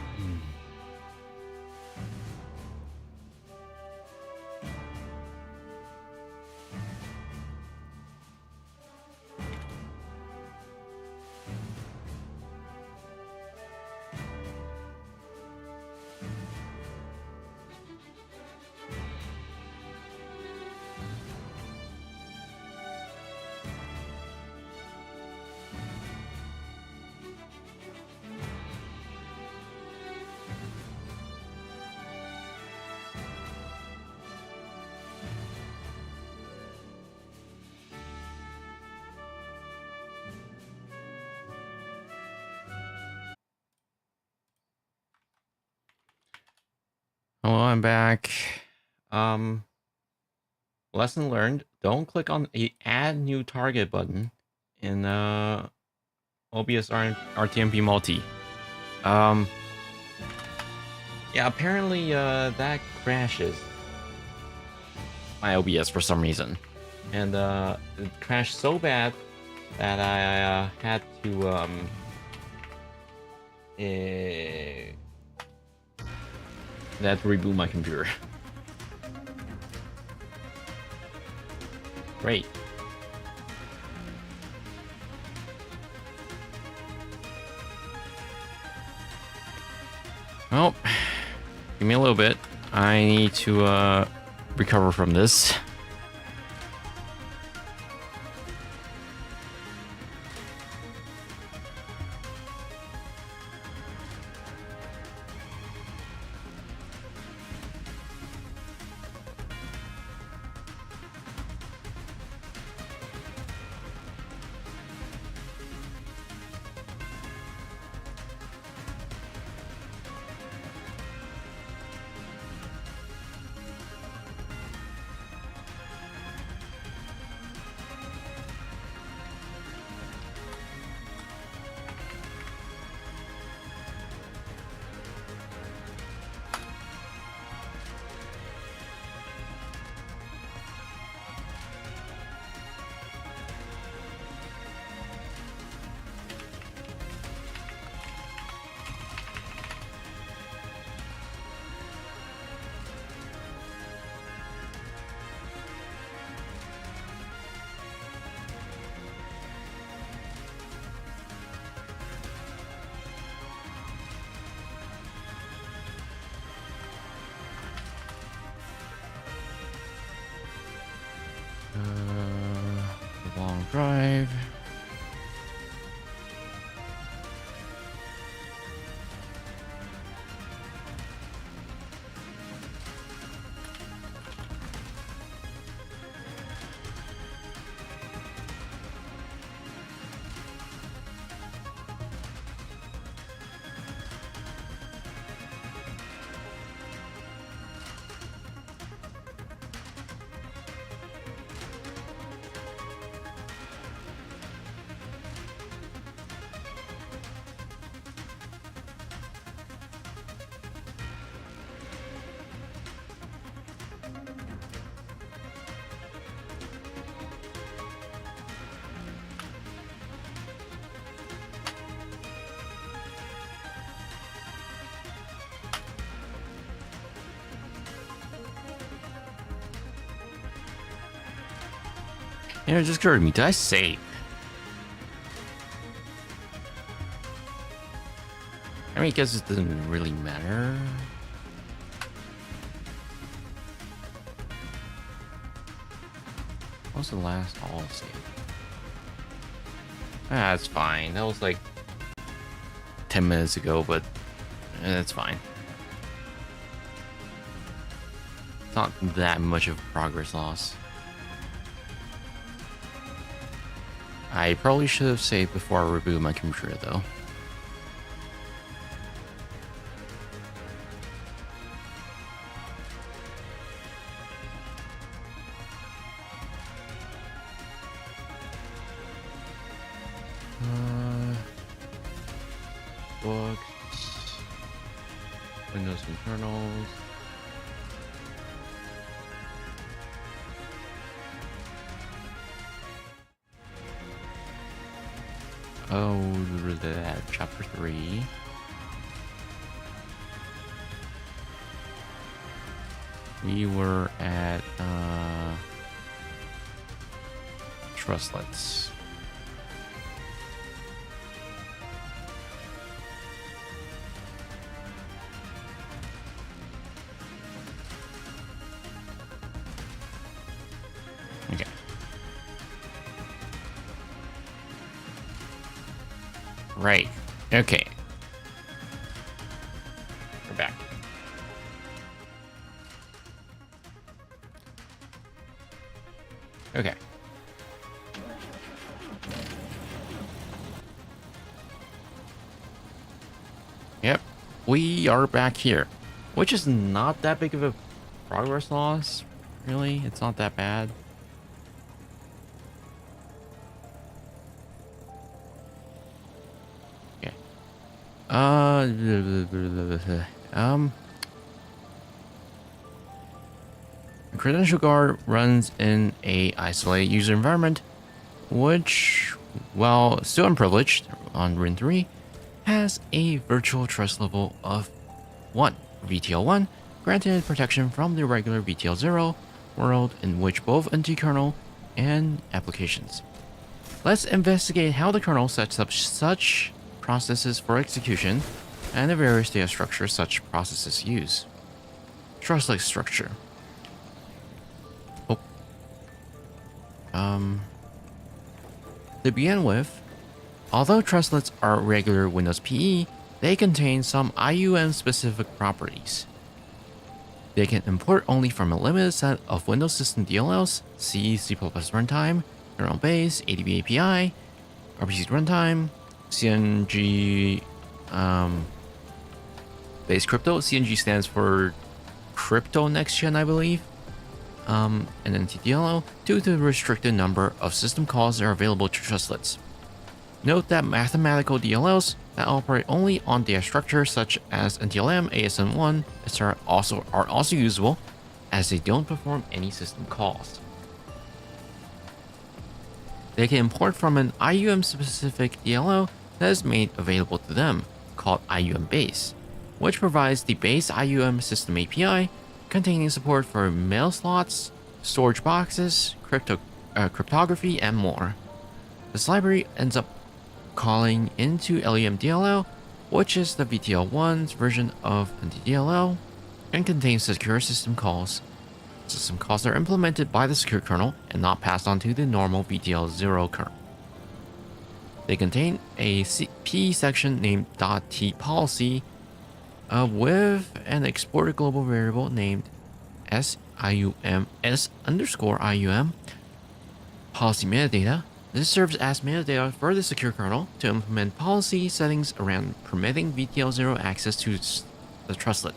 Oh, I'm back. Um, Lesson learned: don't click on the Add New Target button in OBS RTMP Multi. Um, yeah, apparently that crashes my OBS for some reason, and it crashed so bad that I eh, had to reboot my computer. Great. Well, give me a little bit. I need to recover from this. Long drive. You know, it just occurred to me, did I save? I mean, I guess it doesn't really matter. What was the last all save? Ah, that's fine. That was like 10 minutes ago, but that's fine. It's not that much of progress loss. I probably should have saved before I rebooted my computer, though. Books, Windows internals. Oh, that chapter 3. We were at trustlets. Okay. Right. Okay. We're back. Okay. Yep. We are back here, which is not that big of a progress loss. Really, it's not that bad. Okay. The credential guard runs in a isolated user environment, which, while still unprivileged on Rin 3, has a virtual trust level of 1, VTL1, granted protection from the regular VTL0 world in which both NT-kernel and applications. Let's investigate how the kernel sets up such processes for execution and the various data structures such processes use. Trust-like structure. To begin with, although trustlets are regular Windows PE, they contain some IUM-specific properties. They can import only from a limited set of Windows system DLLs, C, C++ runtime, kernel base, ADB API, RPC runtime, CNG base crypto. CNG stands for Crypto Next Gen, I believe. And then TDLO, due to the restricted number of system calls that are available to trustlets. Note that mathematical DLLs that operate only on data structures such as NTLM, ASM1, etc. are also usable, as they don't perform any system calls. They can import from an IUM-specific DLL that is made available to them, called IUM Base, which provides the base IUM system API containing support for mail slots, storage boxes, cryptography, and more. This library ends up calling into LEM-DLL, which is the VTL1's version of NTDLL, and contains secure system calls. System calls are implemented by the secure kernel and not passed on to the normal VTL0 kernel. They contain a P section named .t policy with an exported global variable named SIUM S_IUM policy metadata. This serves as metadata for the secure kernel to implement policy settings around permitting VTL0 access to the trustlet,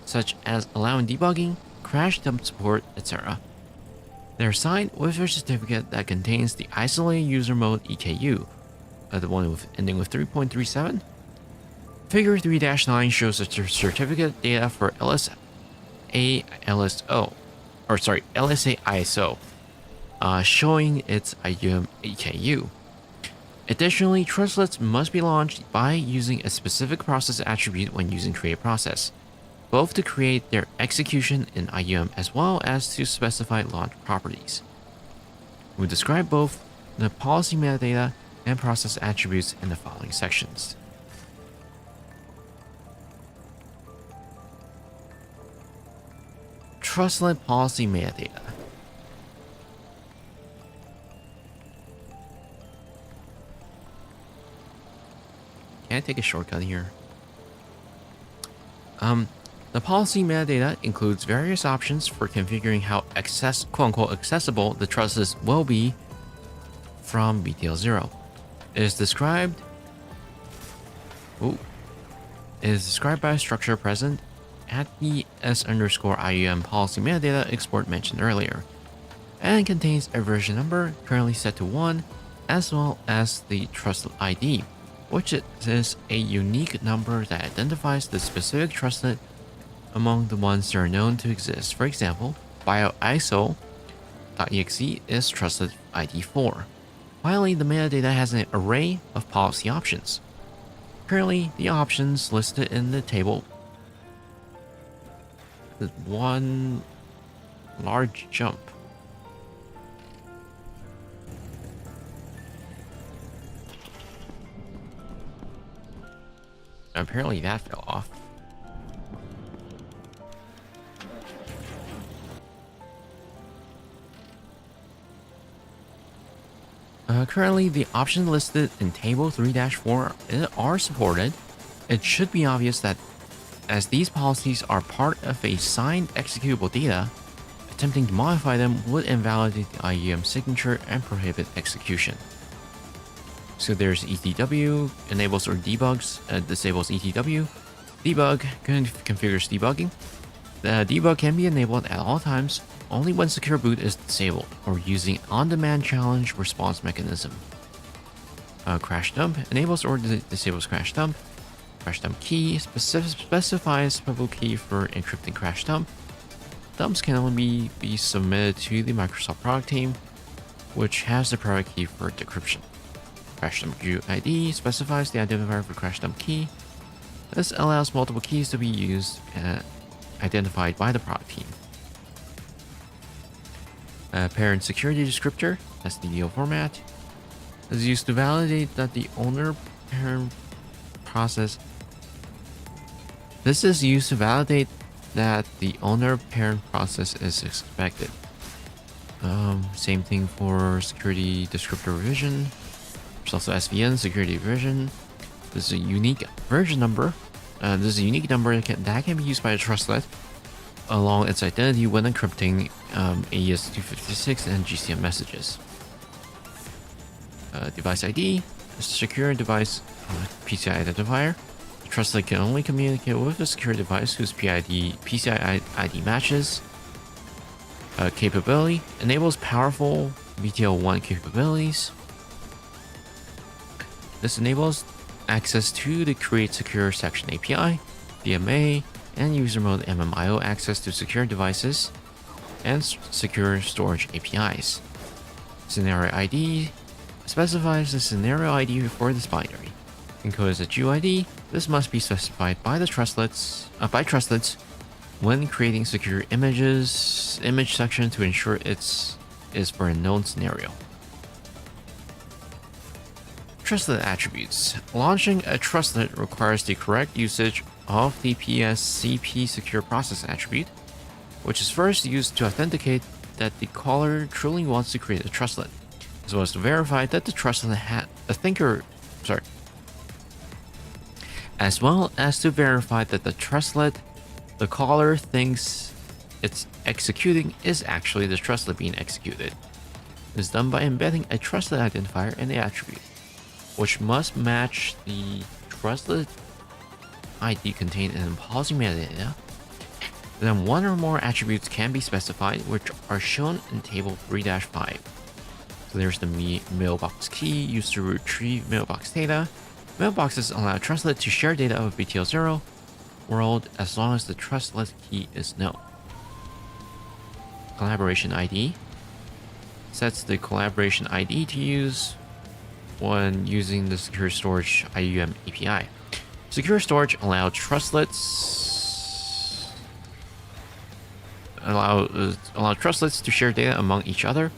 such as allowing debugging, crash dump support, etc. They're signed with a certificate that contains the isolated user mode EKU, the one ending with 3.37. Figure 3-9 shows the certificate data for LSA ISO, showing its IUM EKU. Additionally, trustlets must be launched by using a specific process attribute when using create process, both to create their execution in IUM as well as to specify launch properties. We'll describe both the policy metadata and process attributes in the following sections. Trustlet policy metadata. Can I take a shortcut here? The policy metadata includes various options for configuring how quote-unquote accessible the trustlets will be from VTL0. It is described by a structure present at the S_IUM policy metadata export mentioned earlier, and contains a version number currently set to 1, as well as the trustlet ID, which is a unique number that identifies the specific trustlet among the ones that are known to exist. For example, bioiso.exe is trustlet ID 4. Finally, the metadata has an array of policy options. Currently, the options listed in the table There's one large jump. Apparently that fell off. Currently, the options listed in Table 3-4 are supported. It should be obvious that as these policies are part of a signed executable data, attempting to modify them would invalidate the IUM signature and prohibit execution. So there's ETW, enables or debugs, disables ETW. Debug configures debugging. The debug can be enabled at all times, only when secure boot is disabled or using on-demand challenge response mechanism. Crash dump enables or disables crash dump. Crash dump key specifies public key for encrypting crash dump. Dumps can only be submitted to the Microsoft product team, which has the private key for decryption. Crash dump UID specifies the identifier for crash dump key. This allows multiple keys to be used and identified by the product team. Parent security descriptor, SDDO format, is used to validate that the owner parent process. This is used to validate that the owner parent process is expected. Same thing for security descriptor revision. There's also SVN security revision. This is a unique version number. This is a unique number that can be used by a trustlet along its identity when encrypting AES-256 and GCM messages. Device ID, a secure device PCI identifier. The trustlet can only communicate with a secure device whose PCI ID matches. Capability enables powerful VTL1 capabilities. This enables access to the Create Secure Section API, DMA, and user mode MMIO access to secure devices and secure storage APIs. Scenario ID specifies the scenario ID for this binary. Encoded as a GUID, this must be specified by the trustlets when creating secure image section to ensure it is for a known scenario. Trustlet attributes. Launching a trustlet requires the correct usage of the PSCP secure process attribute, which is first used to authenticate that the caller truly wants to create a trustlet, as well as to verify that the trustlet the caller thinks it's executing is actually the trustlet being executed. This is done by embedding a trustlet identifier in the attribute, which must match the trustlet ID contained in the policy metadata. Then one or more attributes can be specified, which are shown in Table 3-5. So there's the mailbox key used to retrieve mailbox data. Mailboxes allow trustlet to share data of BTL0 world as long as the trustlet key is known. Collaboration ID sets the collaboration ID to use when using the Secure Storage IUM API. Secure Storage allows trustlets to share data among each other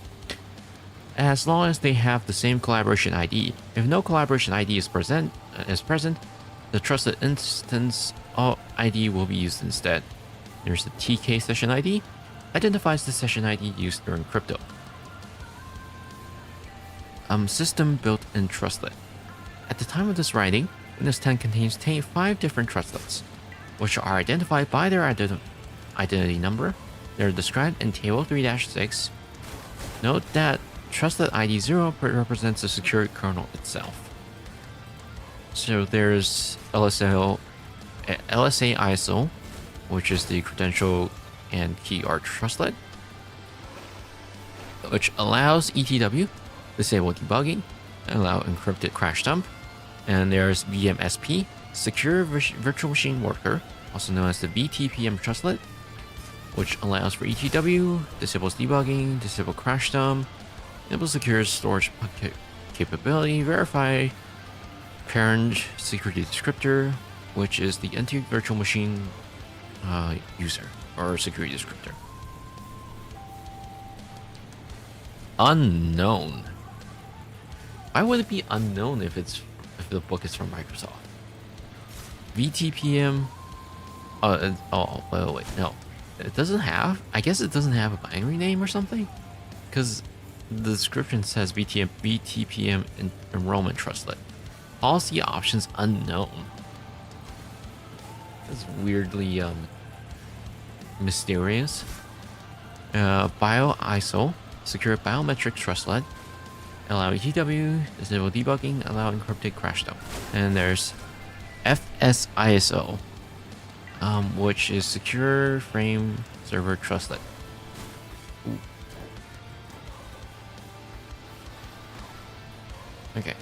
as long as they have the same collaboration ID. If no collaboration ID is present, the trusted instance ID will be used instead. There's the TK session ID, identifies the session ID used during crypto. System built-in trustlet. At the time of this writing, Windows 10 contains 5 different trustlets, which are identified by their identity number. They're described in Table 3-6. Note that trustlet ID 0 represents the secure kernel itself. So there's LSA ISO, which is the credential and key art trustlet, which allows ETW, disable debugging, and allow encrypted crash dump. And there's VMSP, Secure Virtual Machine Worker, also known as the VTPM trustlet, which allows for ETW, disables debugging, disable crash dump, enables secure storage capability, verify parent security descriptor, which is the empty virtual machine user or security descriptor. Unknown. Why would it be unknown if the book is from Microsoft? VTPM. Wait, no. It doesn't have. I guess it doesn't have a binary name or something, because the description says VTPM enrollment trustlet. Policy options unknown. That's weirdly mysterious. Bio ISO, secure biometric trustlet. Allow ETW, disable debugging, allow encrypted crash dump. And there's FSISO, which is secure frame server trustlet. Ooh. Okay.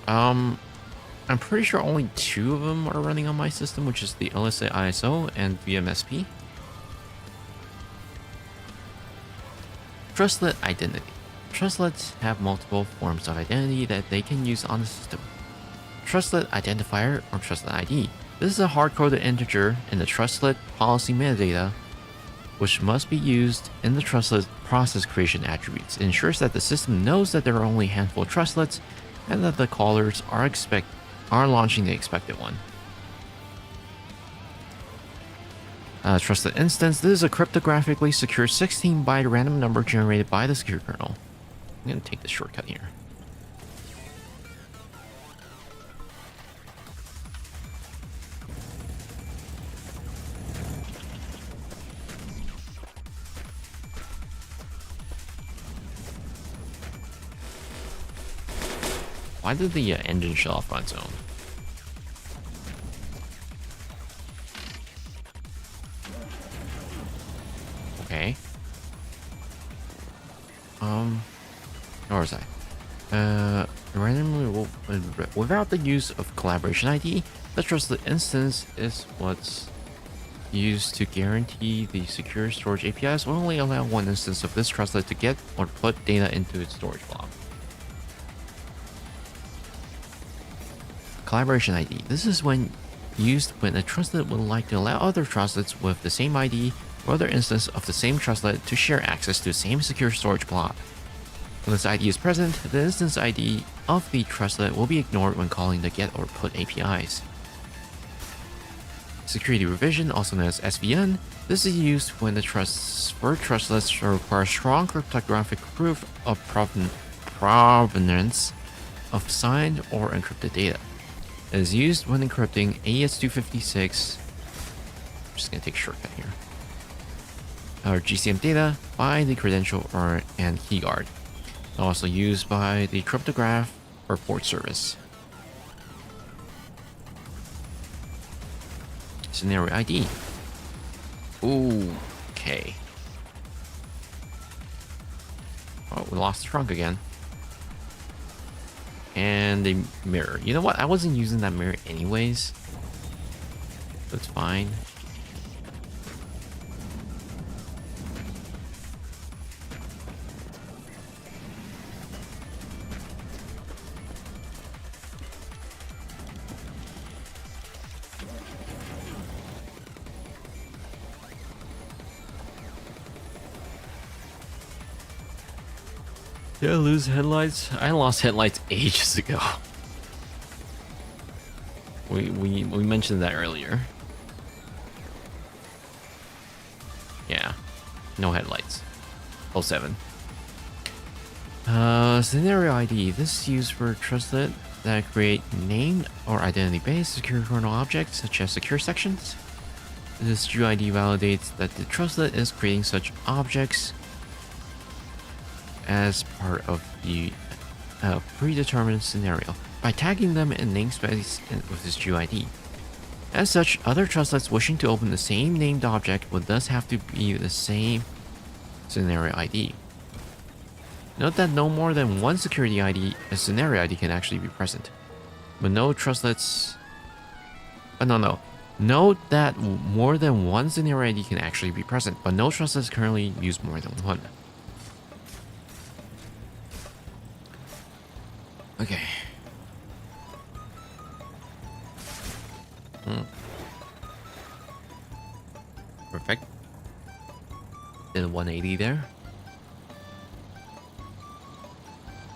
I'm pretty sure only 2 of them are running on my system, which is the LSA ISO and VMSP. Trustlet identity. Trustlets have multiple forms of identity that they can use on the system. Trustlet identifier or trustlet ID. This is a hard-coded integer in the trustlet policy metadata, which must be used in the trustlet process creation attributes. It ensures that the system knows that there are only a handful of trustlets and that the callers are launching the expected one. Trusted instance. This is a cryptographically secure 16-byte random number generated by the secure kernel. I'm going to take this shortcut here. Why did the engine shut off on its own? Okay. Where was I? Randomly without the use of collaboration ID, the trusted instance is what's used to guarantee the secure storage APIs will only allow one instance of this trustlet to get or put data into its storage block. Collaboration ID. This is when used when a trustlet would like to allow other trustlets with the same ID or other instance of the same trustlet to share access to the same secure storage block. When this ID is present, the instance ID of the trustlet will be ignored when calling the get or put APIs. Security revision, also known as SVN. This is used when the trustlets require strong cryptographic proof of provenance of signed or encrypted data. It is used when encrypting AES-256. I'm just going to take a shortcut here. Or GCM data by the credential and keyguard. Also used by the cryptograph or port service. Scenario ID. Okay. Oh, we lost the trunk again. And the mirror. You know what? I wasn't using that mirror anyways. So it's fine. Did I lose headlights? I lost headlights ages ago. We mentioned that earlier. Yeah. No headlights. 07. Scenario ID. This is used for trustlet that create named or identity-based secure kernel objects, such as secure sections. This GUID validates that the trustlet is creating such objects as part of the predetermined scenario by tagging them in namespace with this GUID. As such, other trustlets wishing to open the same named object would thus have to be the same scenario ID. Note that no more than one security ID, a scenario ID, can actually be present. But no trustlets... Note that more than one scenario ID can actually be present, but no trustlets currently use more than one. Okay. Perfect. Then 180 there.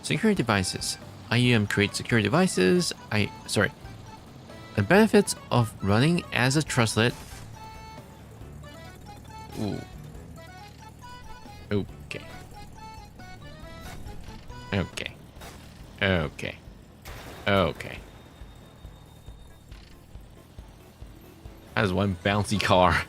Security devices. IUM creates secure devices. The benefits of running as a trustlet. Ooh. Okay. Okay. Okay. Okay. That is one bouncy car.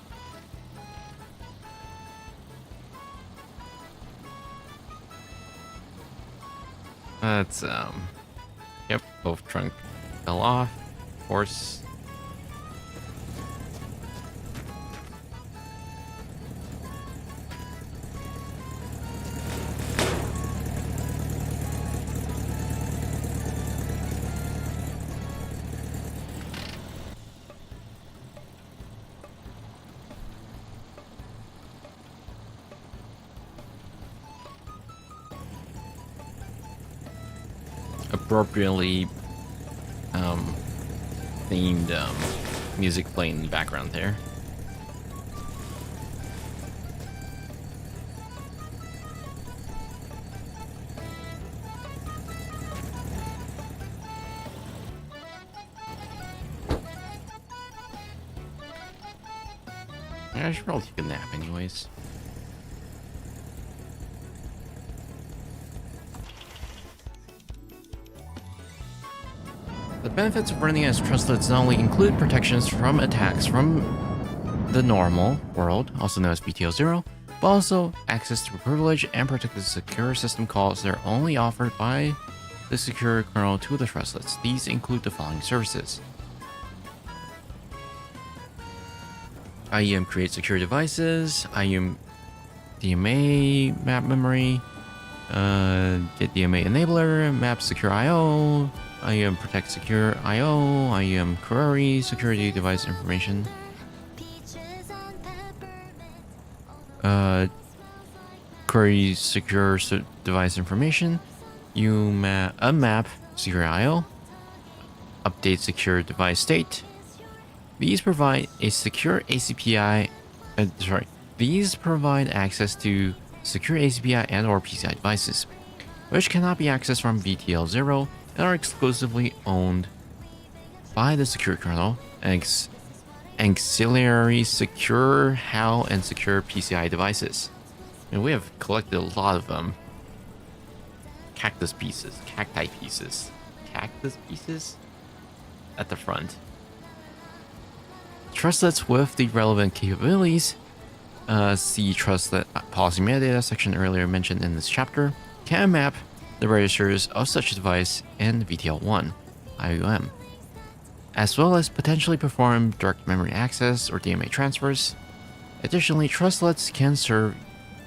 That's, yep, both trunk fell off. Of course. Appropriately themed music playing in the background there. Yeah, I should probably take a nap anyways. The benefits of running as trustlets not only include protections from attacks from the normal world, also known as VTL0, but also access to privilege and protected secure system calls that are only offered by the secure kernel to the trustlets. These include the following services. IEM creates secure devices, IEM DMA map memory, get DMA enabler, map secure IO, IEM protect secure IO, IEM query security device information, query secure device information, unmap secure IO, update secure device state. These provide a secure ACPI. These provide access to secure ACPI and/or PCI devices, which cannot be accessed from VTL0 and are exclusively owned by the secure kernel. Auxiliary secure HAL and secure PCI devices. And we have collected a lot of cacti pieces at the front. Trustlets with the relevant capabilities, see trustlet policy metadata section earlier mentioned in this chapter, can map the registers of such a device in VTL1 IUM, as well as potentially perform direct memory access or DMA transfers. Additionally, trustlets can serve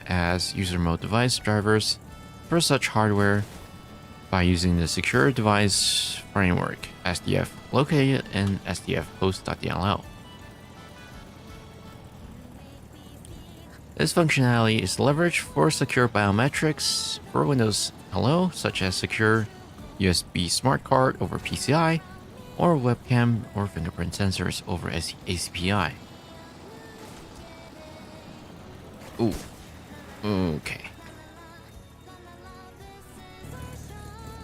as user mode device drivers for such hardware by using the Secure Device Framework SDF located in SDF host.dll. This functionality is leveraged for secure biometrics for Windows Hello, such as secure USB smart card over PCI, or webcam or fingerprint sensors over ACPI. Ooh. Okay.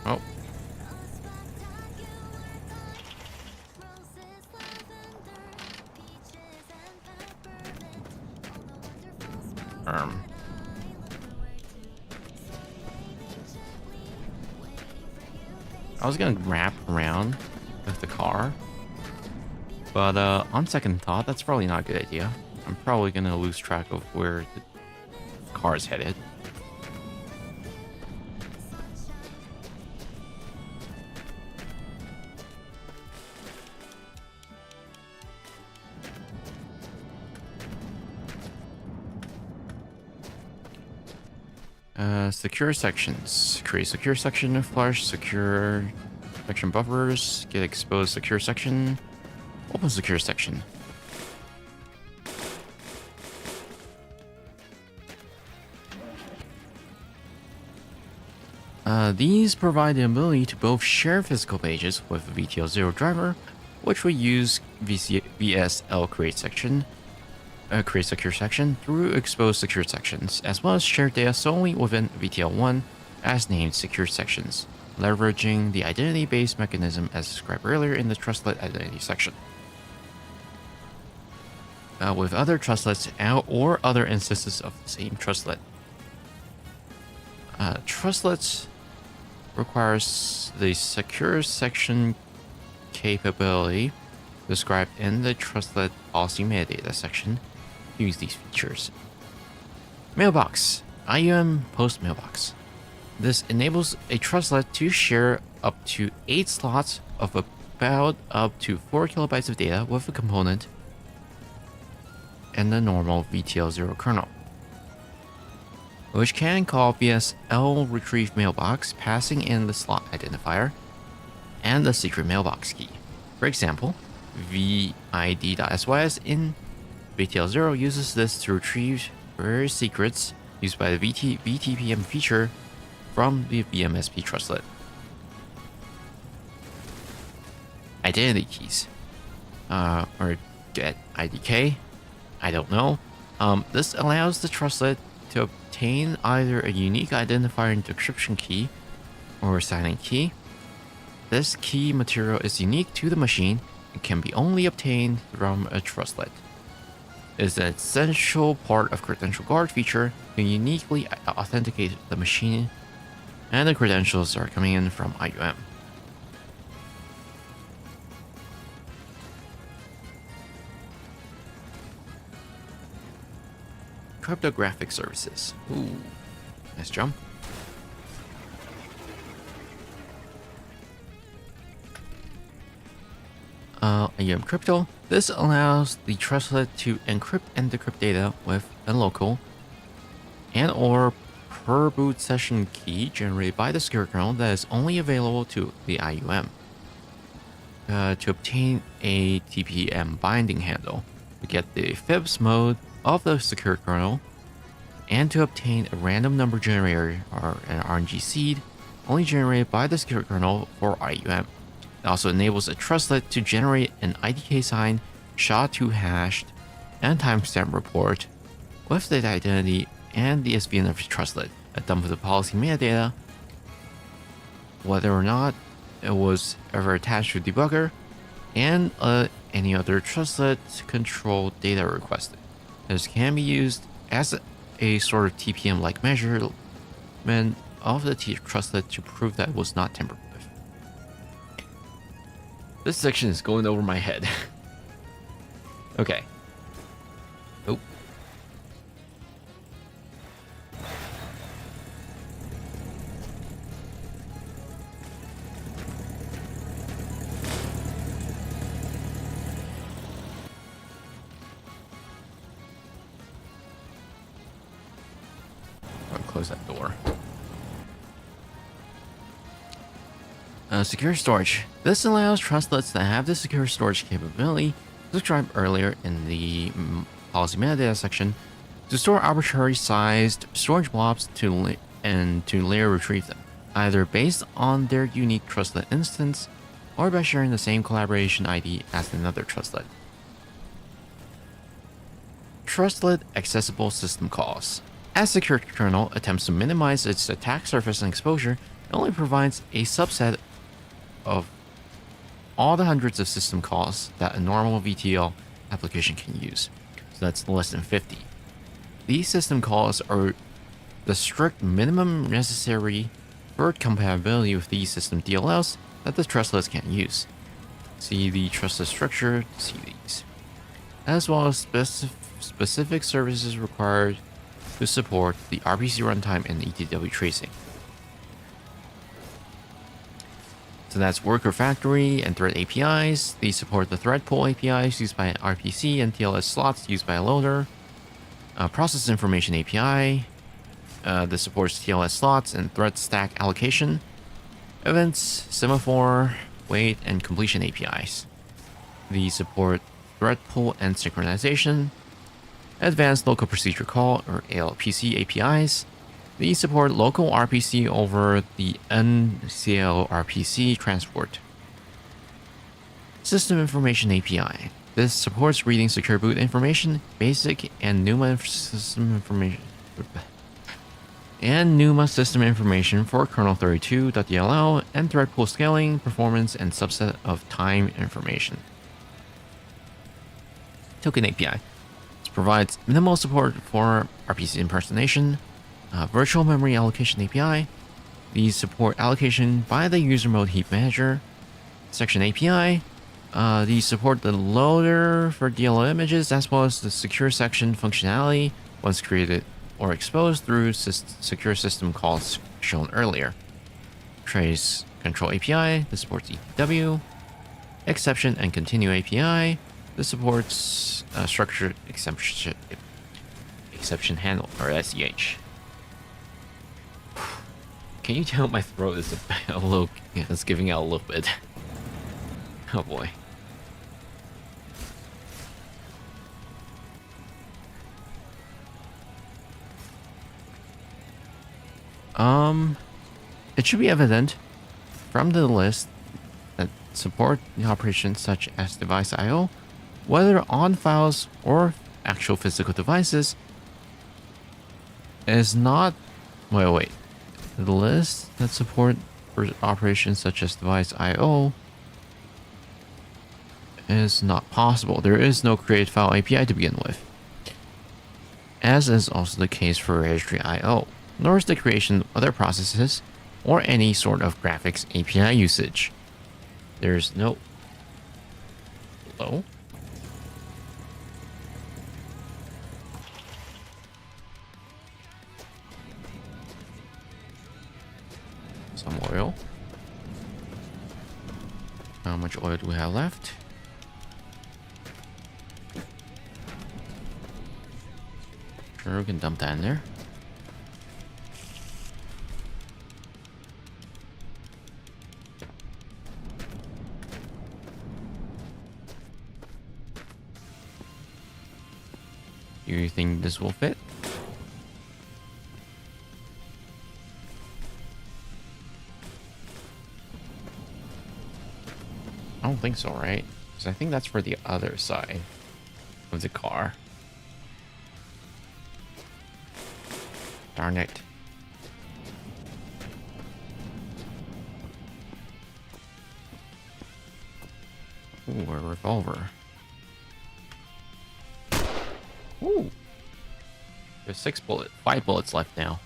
Oh. I was gonna wrap around with the car, but on second thought, that's probably not a good idea. I'm probably gonna lose track of where the car is headed. Secure sections. Create secure section, flush secure section buffers, get exposed secure section, open secure section. These provide the ability to both share physical pages with the VTL0 driver, which we use VSL create section, create secure section through exposed secure sections, as well as share data solely within VTL1 as named secure sections, leveraging the identity-based mechanism as described earlier in the trustlet identity section. With other trustlets or other instances of the same trustlet. Trustlets requires the secure section capability described in the trustlet policy metadata section to use these features. Mailbox, IUM post mailbox. This enables a trustlet to share up to 8 slots of about up to 4 kilobytes of data with a component in the normal VTL0 kernel, which can call VSL retrieve mailbox, passing in the slot identifier and the secret mailbox key. For example, vid.sys in VTL0 uses this to retrieve various secrets used by the VTPM feature from the VMSP trustlet. Identity keys, or get IDK, I don't know. This allows the trustlet to obtain either a unique identifier and decryption key or a silent key. This key material is unique to the machine and can be only obtained from a trustlet. It is an essential part of credential guard feature to uniquely authenticate the machine, and the credentials are coming in from IUM. Cryptographic services. Ooh, nice jump. IUM crypto. This allows the trustlet to encrypt and decrypt data with a local and or per boot session key generated by the secure kernel that is only available to the IUM. To obtain a TPM binding handle, to get the FIPS mode of the secure kernel, and to obtain a random number generator or an RNG seed only generated by the secure kernel for IUM. It also enables a trustlet to generate an IDK sign, SHA-2 hashed, and timestamp report with the identity and the SVN of the trustlet, a dump of the policy metadata, whether or not it was ever attached to debugger, and any other trustlet control data requested. This can be used as a sort of TPM-like measurement of the trustlet to prove that it was not tampered with. This section is going over my head. Okay. Oh. I'll close that door. Secure storage. This allows trustlets that have the secure storage capability described earlier in the policy metadata section to store arbitrary sized storage blobs and to layer retrieve them, either based on their unique trustlet instance or by sharing the same collaboration ID as another trustlet. Trustlet accessible system calls. As secure kernel attempts to minimize its attack surface and exposure, it only provides a subset of all the hundreds of system calls that a normal VTL application can use. So that's less than 50. These system calls are the strict minimum necessary for compatibility with these system DLLs that the trustlets can use. See the trustlet structure to see these, as well as specific services required to support the RPC runtime and ETW tracing. So that's worker factory and thread APIs. These support the thread pool APIs used by an RPC and TLS slots used by a loader. Process information API. This supports TLS slots and thread stack allocation. Events, semaphore, wait, and completion APIs. These support thread pool and synchronization. Advanced local procedure call or ALPC APIs. These support local RPC over the NCL RPC transport. System Information API. This supports reading secure boot information, basic and NUMA system information, for kernel 32.dll and thread pool scaling, performance, and subset of time information. Token API. This provides minimal support for RPC impersonation. Virtual memory allocation API. These support allocation by the user mode heap manager. Section API. These support the loader for DLL images as well as the secure section functionality once created or exposed through secure system calls shown earlier. Trace control API. This supports ETW. Exception and continue API. This supports structured exception handle, or SEH. Can you tell my throat is a little, it's giving out a little bit. Oh boy. It should be evident from the list that support the operations such as device I/O, whether on files or actual physical devices, is not. Wait. The list that support for operations such as device I/O is not possible. There is no create file API to begin with, as is also the case for registry I/O, nor is the creation of other processes or any sort of graphics API usage. There's no. Hello? Some oil. How much oil do we have left? Sure, we can dump that in there. Do you think this will fit? I don't think so, right? Because I think that's for the other side of the car. Darn it. Ooh, a revolver. Ooh. There's 5 bullets left now.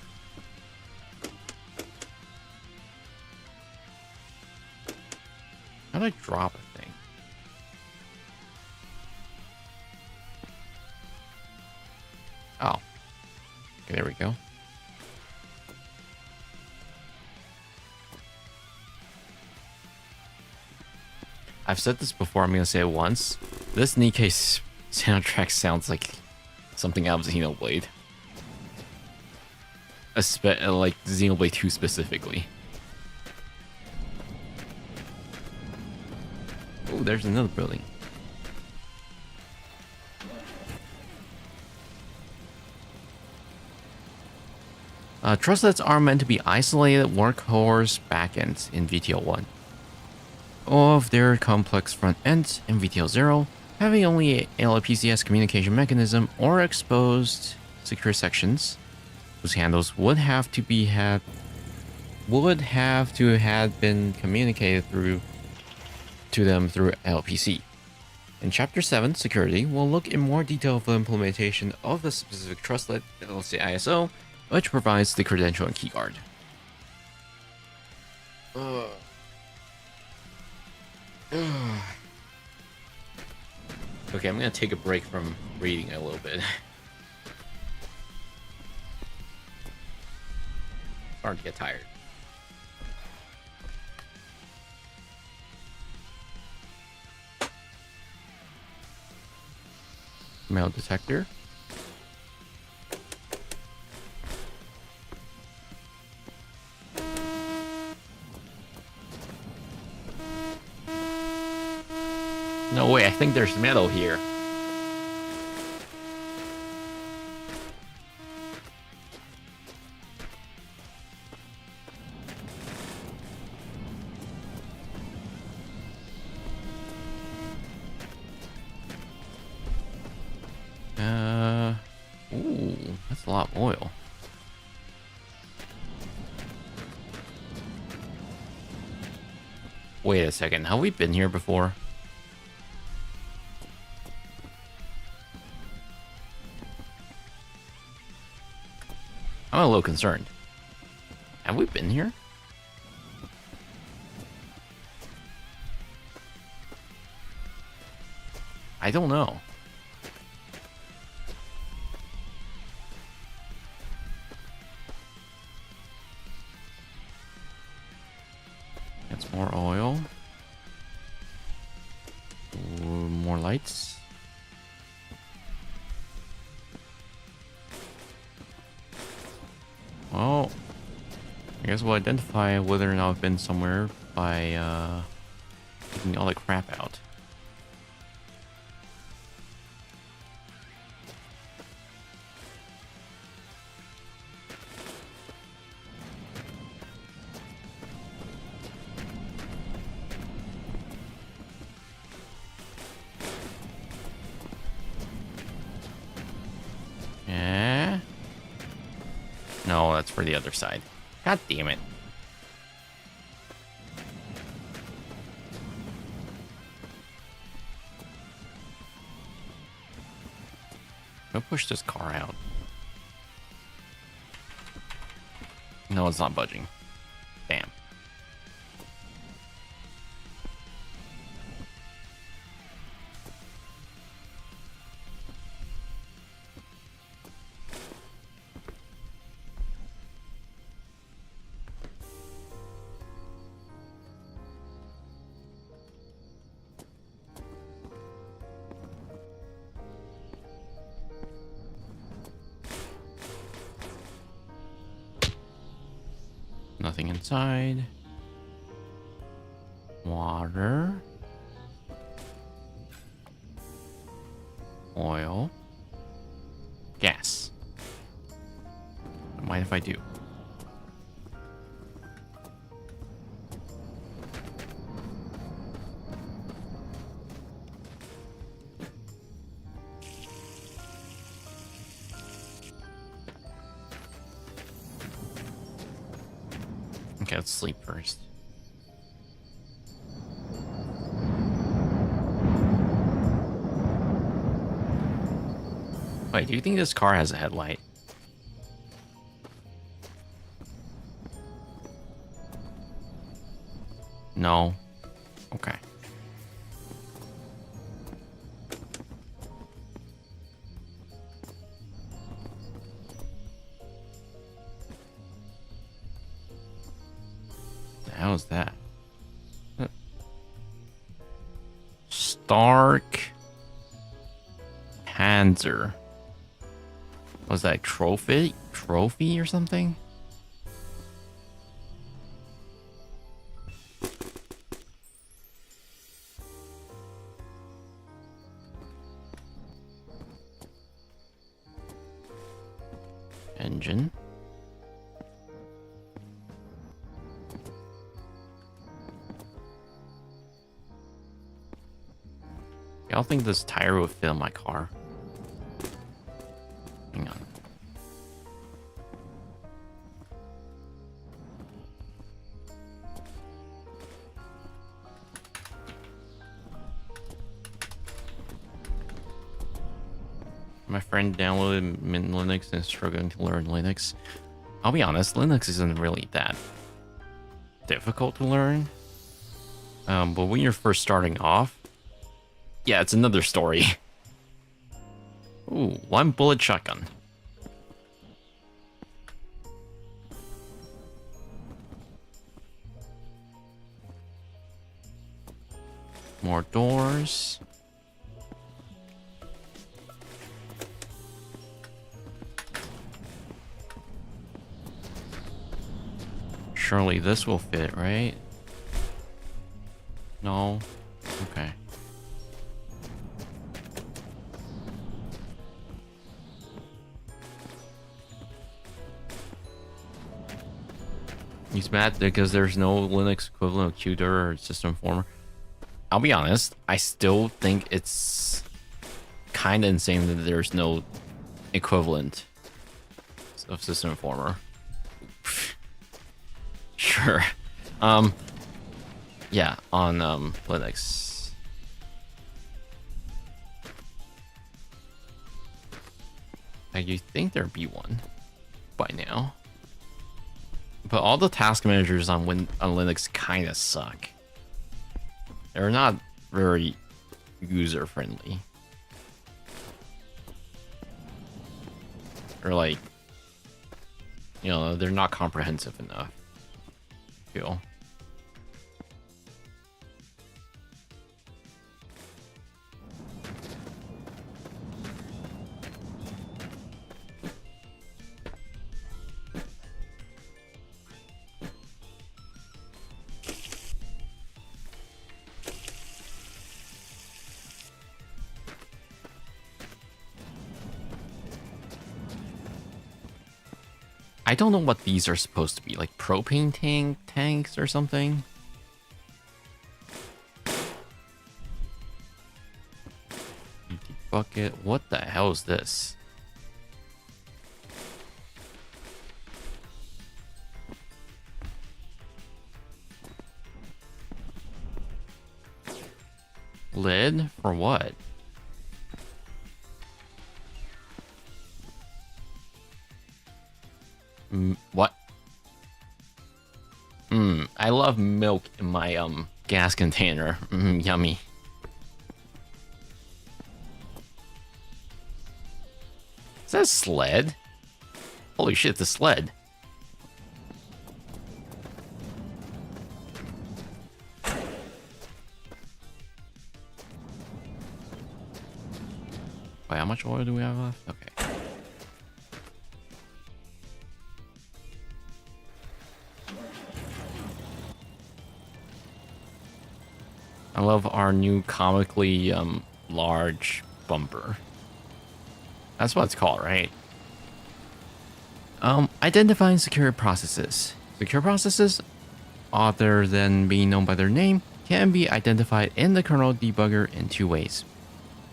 How do I drop a thing? Oh. Okay, there we go. I've said this before, I'm going to say it once. This Nikkei soundtrack sounds like something out of Xenoblade. Like Xenoblade 2 specifically. Oh, there's another building. Trustlets are meant to be isolated workhorse backends in VTL1. Of their complex front ends in VTL0, having only a LPCS communication mechanism or exposed secure sections, whose handles would have to have been communicated to them through LPC. In Chapter 7, Security, we'll look in more detail for the implementation of the specific trustlet LC ISO, which provides the credential and keyguard. Okay, I'm gonna take a break from reading a little bit. Starting to get tired. Metal detector. No way, I think there's metal here. It's a lot of oil. Wait a second. Have we been here before? I'm a little concerned. Have we been here? I don't know. That's more oil. Ooh, more lights. Well, I guess we'll identify whether or not I've been somewhere by taking all the crap out. Yeah. No, that's for the other side. God damn it. Go push this car out. No, it's not budging. Damn. Nothing inside. Water. Oil. Gas. Don't mind if I do. Okay, let's sleep first. Wait, do you think this car has a headlight? No. Okay. The hell is that? Stark Panzer. Was that trophy? Trophy or something? Engine. I don't think this tire would fit in my car. Hang on. My friend downloaded Mint Linux and is struggling to learn Linux. I'll be honest, Linux isn't really that difficult to learn. But when you're first starting off, yeah, it's another story. Ooh, one bullet shotgun. More doors. Surely this will fit, right? No? Okay. He's mad because there's no Linux equivalent of vtuber or System Informer. I'll be honest, I still think it's kind of insane that there's no equivalent of System Informer. Sure. Yeah, on Linux. You think there'd be one by now, but all the task managers on Linux kind of suck. They're not very user friendly. Or like, you know, they're not comprehensive enough, I feel. I don't know what these are supposed to be, like propane tanks or something. Empty bucket. What the hell is this? Lid? For what? What? I love milk in my gas container. Yummy. Is that a sled? Holy shit, the sled. Wait, how much oil do we have left? Okay. I love our new comically large bumper. That's what it's called, right? Identifying secure processes. Secure processes, other than being known by their name, can be identified in the kernel debugger in two ways.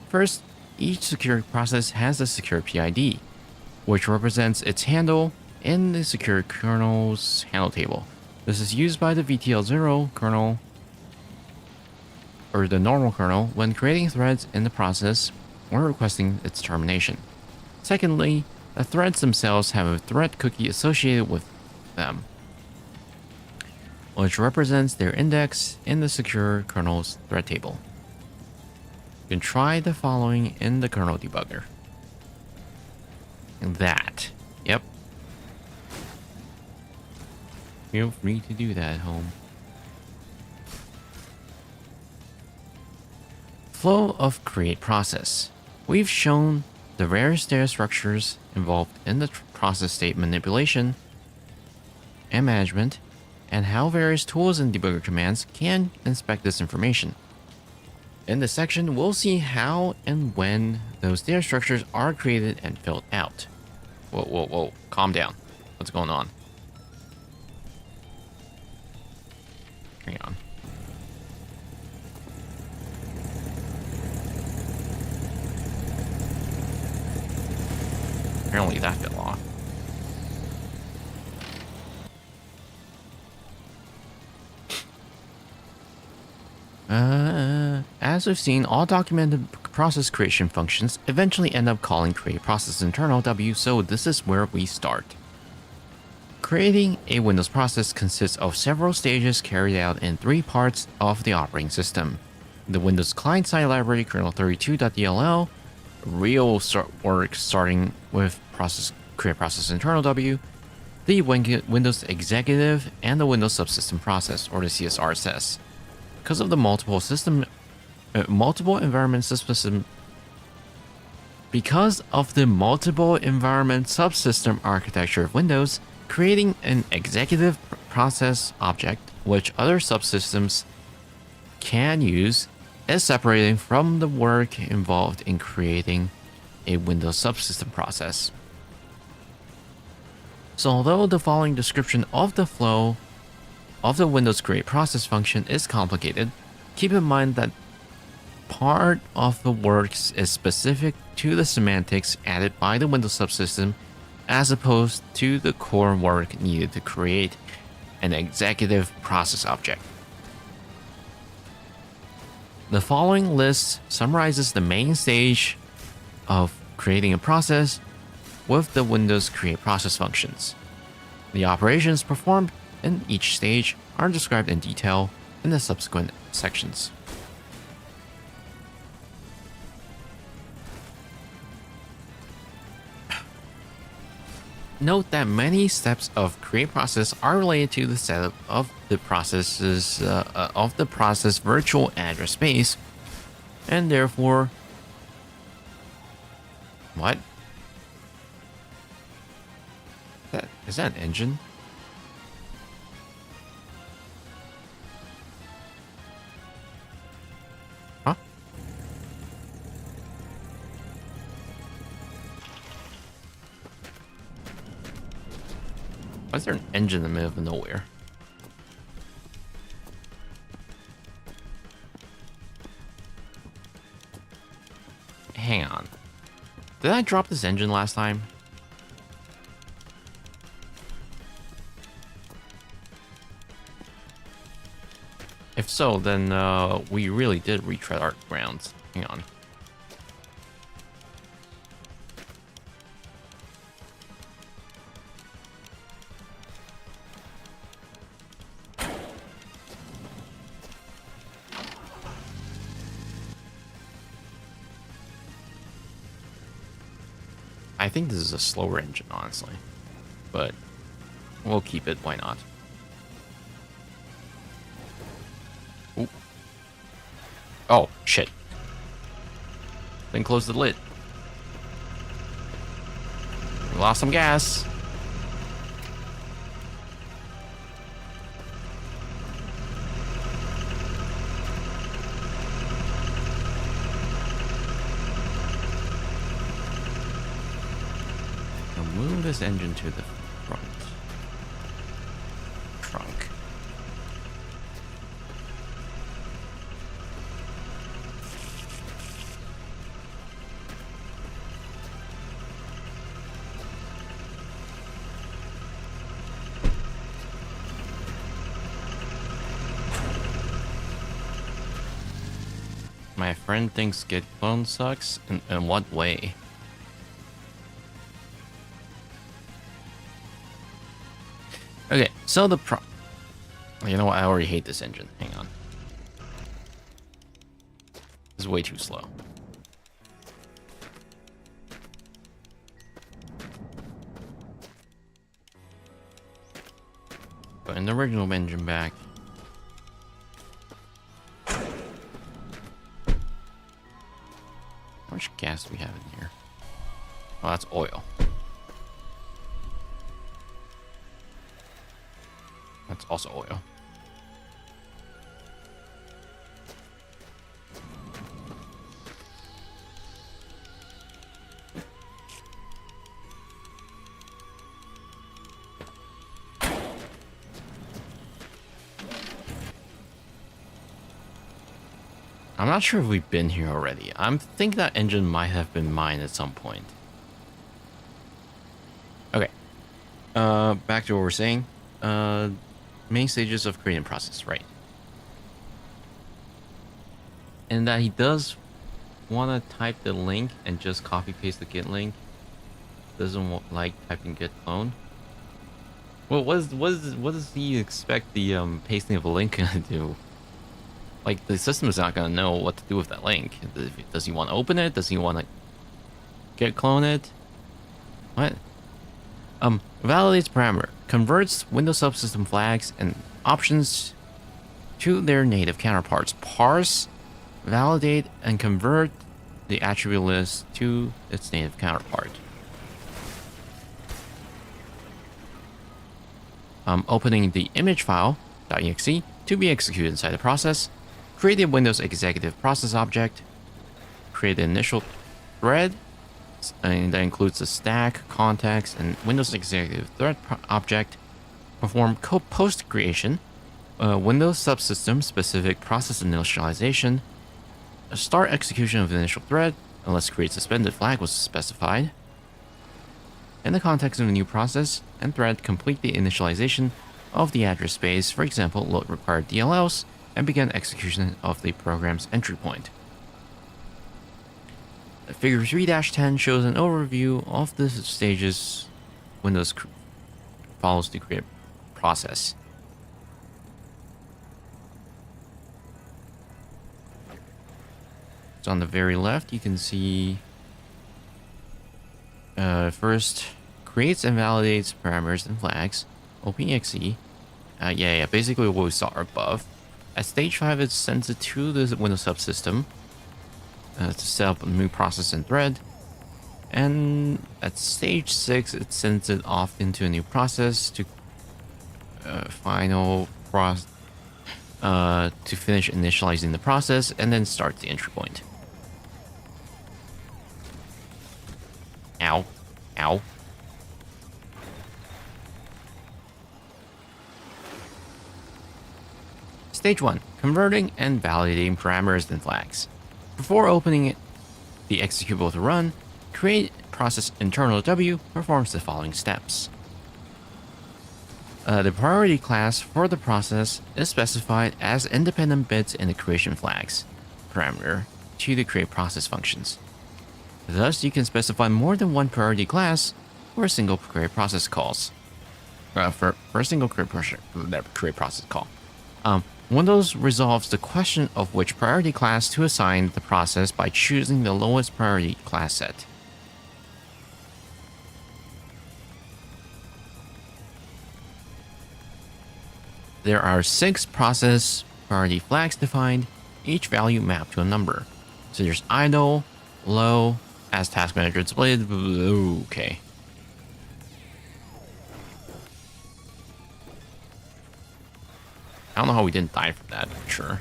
First, each secure process has a secure PID, which represents its handle in the secure kernel's handle table. This is used by the VTL0 kernel or the normal kernel when creating threads in the process or requesting its termination. Secondly, the threads themselves have a thread cookie associated with them, which represents their index in the secure kernel's thread table. You can try the following in the kernel debugger. And that. Yep. Feel free to do that at home. Flow of create process. We've shown the various data structures involved in the process state manipulation and management, and how various tools and debugger commands can inspect this information. In this section, we'll see how and when those data structures are created and filled out. Whoa, whoa, whoa. Calm down. What's going on? Hang on. Apparently that fell off. As we've seen, all documented process creation functions eventually end up calling create process internal W, so this is where we start. Creating a Windows process consists of several stages carried out in three parts of the operating system. The Windows client-side library kernel32.dll, real work starting with create process internal W, the Windows executive, and the Windows subsystem process, or the CSRSS. Because of the multiple environment subsystem architecture of Windows, creating an executive process object, which other subsystems can use, is separated from the work involved in creating a Windows subsystem process. So although the following description of the flow of the Windows create process function is complicated, keep in mind that part of the work is specific to the semantics added by the Windows subsystem as opposed to the core work needed to create an executive process object. The following list summarizes the main stage of creating a process with the Windows create process functions. The operations performed in each stage are described in detail in the subsequent sections. Note that many steps of create process are related to the setup of the processes of the process virtual address space, and therefore, what? Is that an engine? Huh? Why is there an engine in the middle of nowhere? Hang on. Did I drop this engine last time? If so, then we really did retread our grounds. Hang on. I think this is a slower engine, honestly. But we'll keep it, why not? Ooh. Oh, shit. Then close the lid. We lost some gas. Move this engine to the front. Trunk. My friend thinks Git clone sucks. In what way? Okay, so you know what? I already hate this engine. Hang on. This is way too slow. Putting the original engine back. How much gas do we have in here? Oh, that's oil. That's also oil. I'm not sure if we've been here already. I think that engine might have been mine at some point. Okay. Back to what we're saying. Main stages of creating process, right? And that he does want to type the link and just copy paste the git link. Doesn't like typing git clone. Well, what does he expect the pasting of a link gonna do? Like, the system is not gonna know what to do with that link. Does he want to open it? Does he want to git clone it? What? Validates parameter. Converts Windows subsystem flags and options to their native counterparts. Parse, validate, and convert the attribute list to its native counterpart. Opening the image file .exe to be executed inside the process. Create a Windows executive process object. Create an initial thread, and that includes the stack, context, and Windows executive thread object. Perform post creation, Windows subsystem specific process initialization. Start execution of the initial thread unless create suspended flag was specified. in the context of a new process and thread, complete the initialization of the address space, for example, load required DLLs, and begin execution of the program's entry point. Figure 3-10 shows an overview of the stages Windows follows to create process. So on the very left, you can see first creates and validates parameters and flags. OpenExe. Basically what we saw above. At stage 5, it sends it to the Windows subsystem to set up a new process and thread. And at stage 6, it sends it off into a new process to to finish initializing the process and then start the entry point. Ow. Ow. Stage 1. Converting and validating parameters and flags. Before opening the executable to run, create process internal W performs the following steps. The priority class for the process is specified as independent bits in the creation flags parameter to the create process functions. Thus, you can specify more than one priority class for a single create process calls. For a single create process call. Windows resolves the question of which priority class to assign the process by choosing the lowest priority class set. There are 6 process priority flags defined, each value mapped to a number. So there's idle, low, as task manager displayed. Okay. I don't know how we didn't die from that, for sure.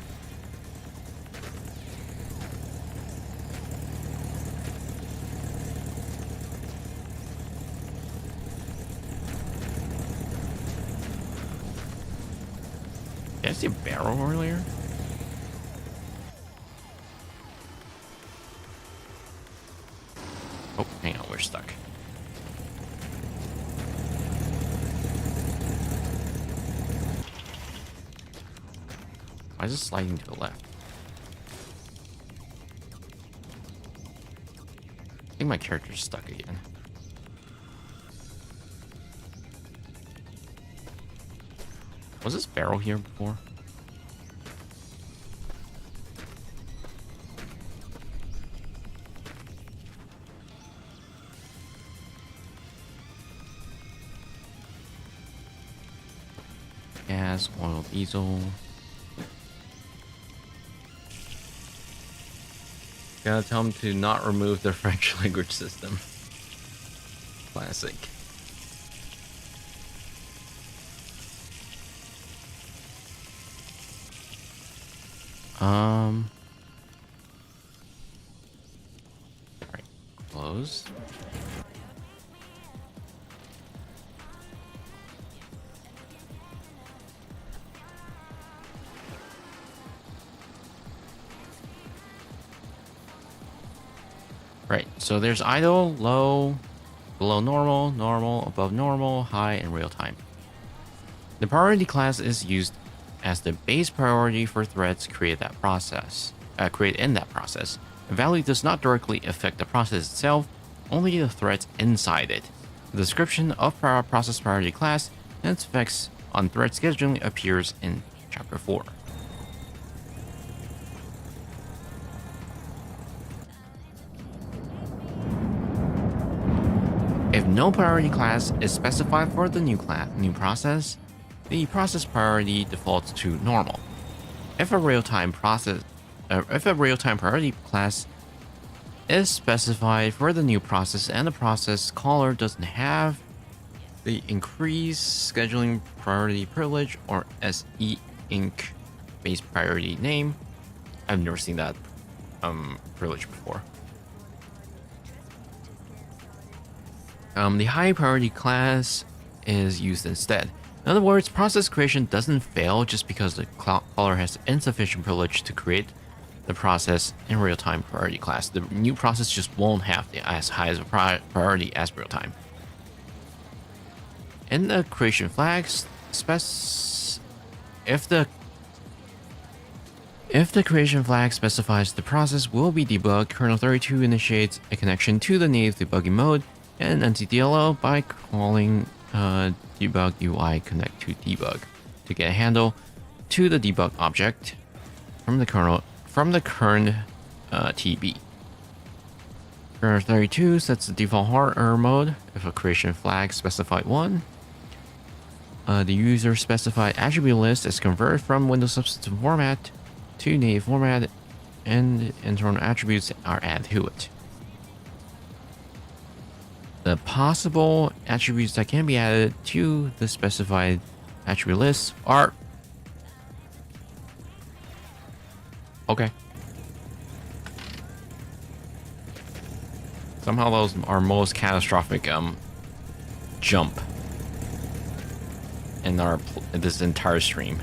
Did I see a barrel earlier? Oh, hang on, we're stuck. Why is it sliding to the left? I think my character's stuck again. Was this barrel here before? Gas, oil, diesel. Gotta tell them to not remove the French language system. Classic. Alright, close. Right, so there's idle, low, below normal, normal, above normal, high, and real time. The priority class is used as the base priority for threads created in that process. The value does not directly affect the process itself, only the threads inside it. The description of process priority class and its effects on thread scheduling appears in Chapter 4. If no priority class is specified for the new process, the process priority defaults to normal. If a real-time priority class is specified for the new process and the process caller doesn't have the increased scheduling priority privilege or SE Inc. base priority name, I've never seen that privilege before. The high priority class is used instead. In other words, process creation doesn't fail just because the caller has insufficient privilege to create the process in real-time priority class. The new process just won't have as high as a priority as real-time. in the creation flag, if the creation flag specifies the process will be debugged, kernel 32 initiates a connection to the native debugging mode and NTDLL by calling debug UI connect to debug to get a handle to the debug object from the current TB. Kernel 32 sets the default hard error mode if a creation flag specified one. The user specified attribute list is converted from Windows subsystem format to native format, and internal attributes are added to it. The possible attributes that can be added to the specified attribute list are okay. Somehow those are most catastrophic jump in this entire stream.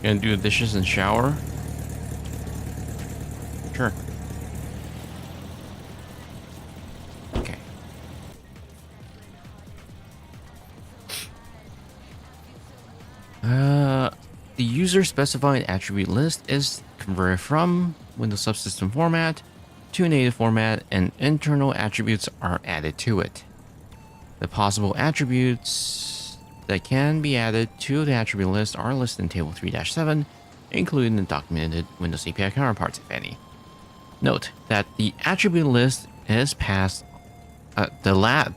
Gonna do the dishes and shower. Sure. Okay. The user specified attribute list is converted from Windows subsystem format to native format, and internal attributes are added to it. The possible attributes that can be added to the attribute list are listed in table 3-7, including the documented Windows API counterparts, if any. Note that the attribute list is passed. The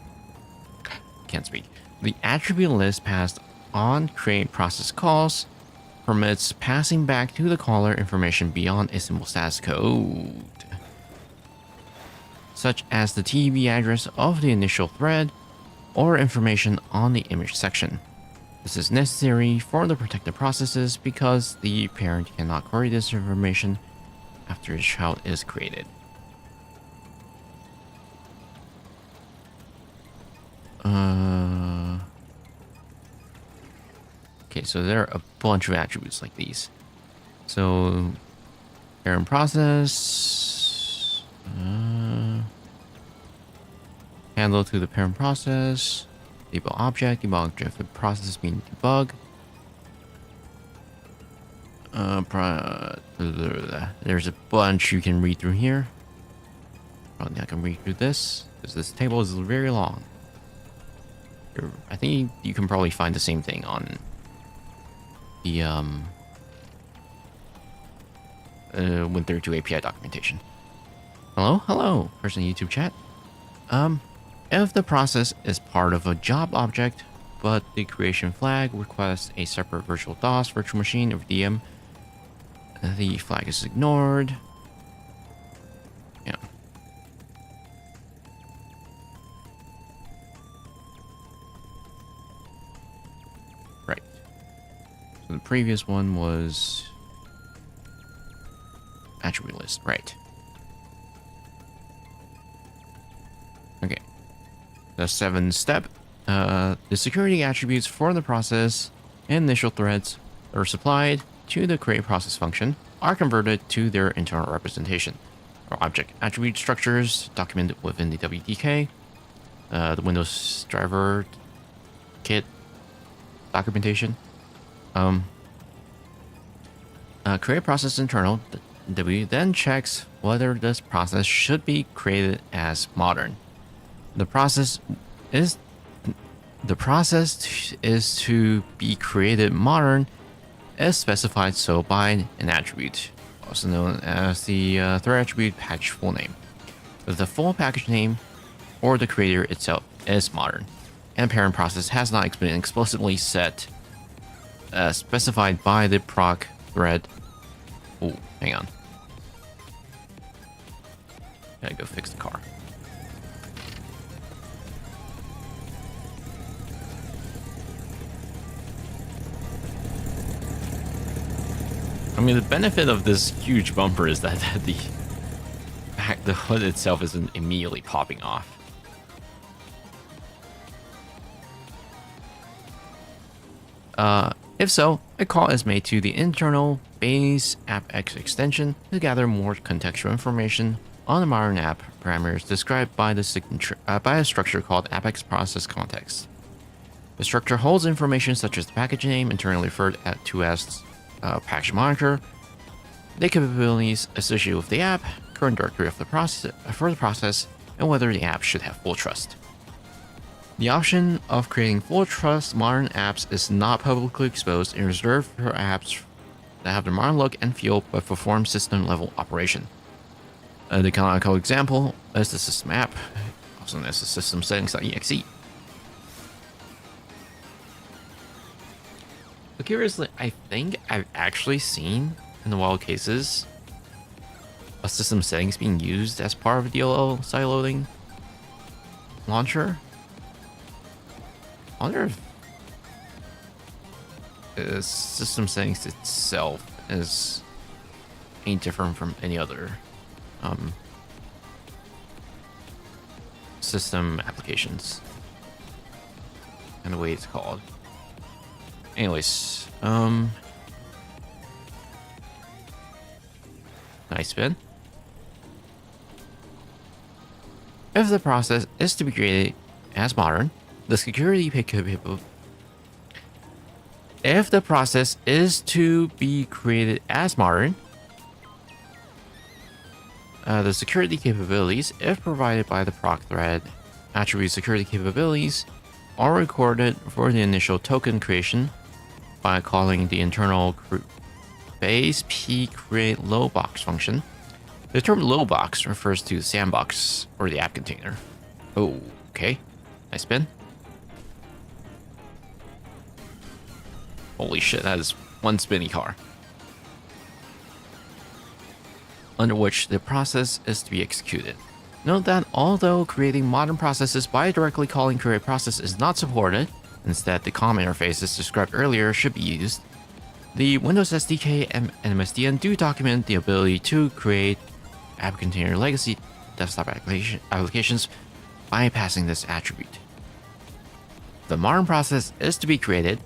attribute list passed on create process calls permits passing back to the caller information beyond a simple status code, such as the TB address of the initial thread or information on the image section. This is necessary for the protected processes because the parent cannot query this information after a child is created. Okay, so there are a bunch of attributes like these. So, parent process, handle to the parent process, debug object for the process being debug. There's a bunch you can read through here. Probably not gonna read through this because this table is very long. I think you can probably find the same thing on the Win32 API documentation. Hello, person in YouTube chat. If the process is part of a job object, but the creation flag requests a separate virtual DOS virtual machine or VM, the flag is ignored. Yeah. Right. So the previous one was attribute list, right? Okay. The 7-step. The security attributes for the process and initial threads are supplied to the create process function are converted to their internal representation or object attribute structures documented within the WDK, the Windows driver kit documentation. Create process internal W then checks whether this process should be created as modern. The process is to be created modern is specified so by an attribute, also known as the thread attribute package full name. If the full package name or the creator itself is modern, and parent process has not been explicitly specified by the proc thread. Oh, hang on. Gotta go fix the car. I mean, the benefit of this huge bumper is that the hood itself isn't immediately popping off. If so, a call is made to the internal base appx extension to gather more contextual information on the modern app parameters described by the signature by a structure called appx process context. The structure holds information such as the package name, internally referred to as package monitor, the capabilities associated with the app, current directory of the process, and whether the app should have full trust. The option of creating full trust modern apps is not publicly exposed and reserved for apps that have the modern look and feel but perform system level operation. The canonical example is the system app, also known as the system settings.exe. But curiously, I think I've actually seen in the wild cases a system settings being used as part of a DLL sideloading launcher. I wonder if system settings itself is any different from any other system applications and the way it's called. Anyways, nice spin. If the process is to be created as modern, the security if the process is to be created as modern, the security capabilities, if provided by the proc thread, attribute security capabilities are recorded for the initial token creation by calling the internal base p create lowbox function. The term lowbox refers to the sandbox or the app container. Oh, okay. Nice spin. Holy shit, that is one spinny car. Under which the process is to be executed. Note that although creating modern processes by directly calling create process is not supported, instead the COM interfaces described earlier should be used, the Windows SDK and MSDN do document the ability to create app container legacy desktop applications bypassing this attribute. The modern process is to be created,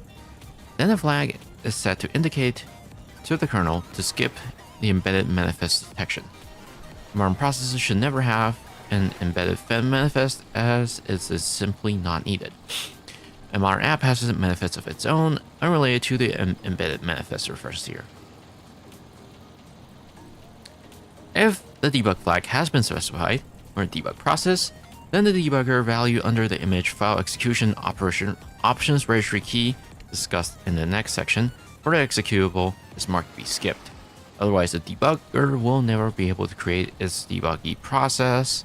then a flag is set to indicate to the kernel to skip the embedded manifest detection. Modern processes should never have an embedded fed manifest, as it is simply not needed. A modern app has a manifest of its own, unrelated to the embedded manifest referenced here. If the debug flag has been specified for a debug process, then the debugger value under the image file execution options registry key discussed in the next section for the executable is marked to be skipped. Otherwise, the debugger will never be able to create its debuggy process,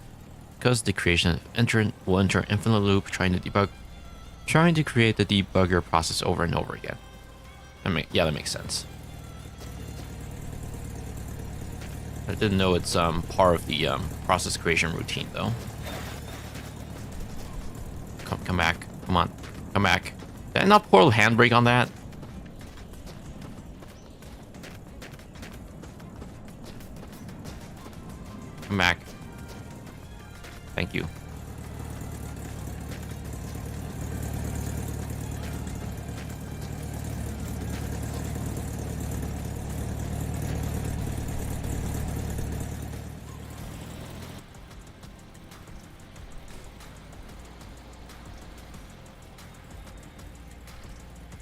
because the creation will enter infinite loop trying to create the debugger process over and over again. Yeah, that makes sense. I didn't know it's part of the process creation routine though. Come back, come on, come back. Did I not pour a handbrake on that? Come back. Thank you.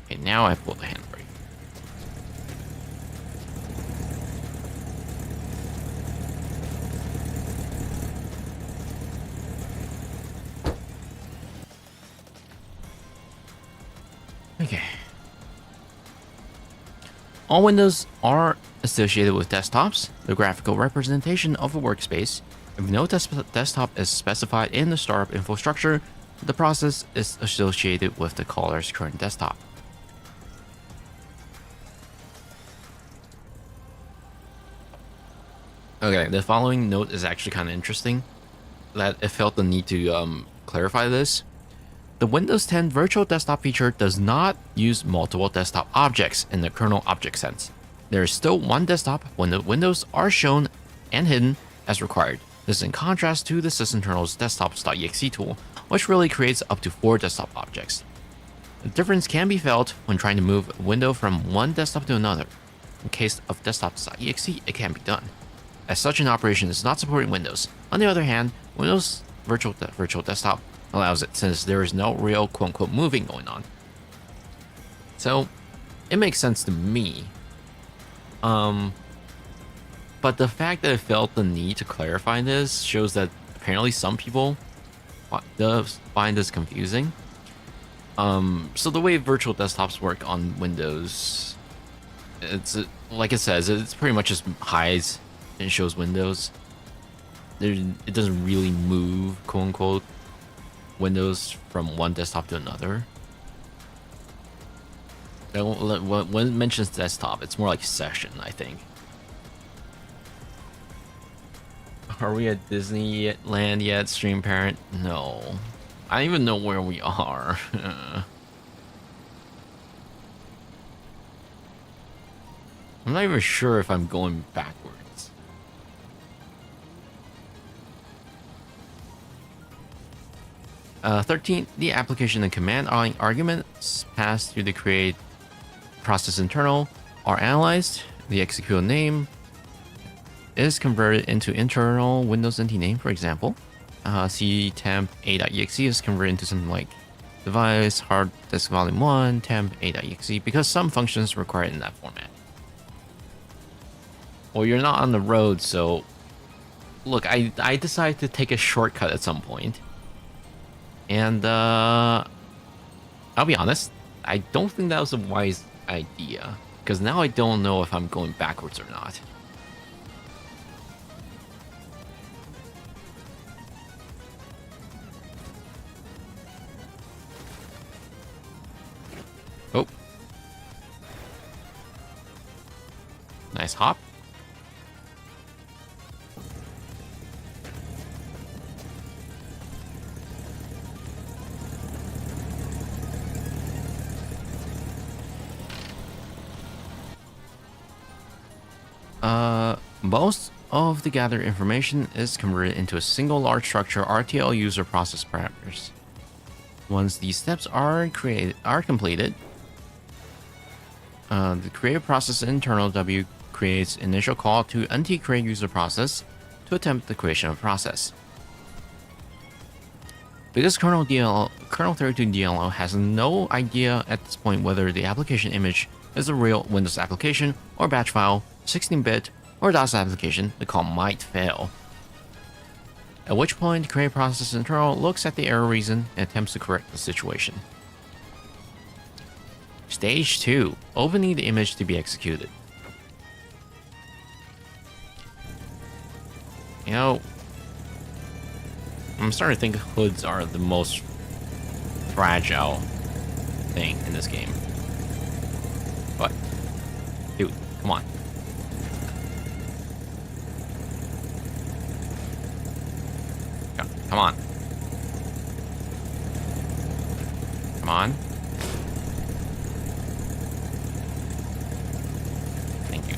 Okay, now I pull the handbrake. Okay. All windows are associated with desktops, the graphical representation of a workspace. If no desktop is specified in the startup info structure, the process is associated with the caller's current desktop. Okay, the following note is actually kind of interesting, that it felt the need to clarify this. The Windows 10 virtual desktop feature does not use multiple desktop objects in the kernel object sense. There is still one desktop when the windows are shown and hidden as required. This is in contrast to the sysinternal's desktop.exe tool, which really creates up to 4 desktop objects. The difference can be felt when trying to move a window from one desktop to another. In case of desktop.exe, it can be done, as such an operation is not supporting Windows. On the other hand, Windows Virtual Desktop allows it, since there is no real quote-unquote moving going on. So, it makes sense to me. But the fact that I felt the need to clarify this shows that apparently some people does find this confusing. So the way virtual desktops work on Windows, it's like it says, it's pretty much just hides and shows windows. It doesn't really move, quote unquote, windows from one desktop to another. When it mentions desktop, it's more like session, I think. Are we at Disneyland yet, Stream Parent? No. I don't even know where we are. I'm not even sure if I'm going backwards. Uh, 13. The application and command arguments passed through the create process internal are analyzed. The executable name is converted into internal Windows NT name, for example. C temp a.exe is converted into something like device hard disk volume 1 temp a.exe because some functions require it in that format. Well, you're not on the road, so look, I decided to take a shortcut at some point. And I'll be honest, I don't think that was a wise idea, because now I don't know if I'm going backwards or not. Oh. Nice hop. Most of the gathered information is converted into a single large structure RTL user process parameters. Once these steps are completed, the create process internal W creates initial call to create user process to attempt the creation of process. Because kernel 32 DLL has no idea at this point whether the application image is a real Windows application or batch file, 16-bit, or DOS application, the call might fail. At which point, create process internal looks at the error reason and attempts to correct the situation. Stage 2, opening the image to be executed. You know, I'm starting to think hoods are the most fragile thing in this game. What? Dude, come on. Come on. Come on. Thank you.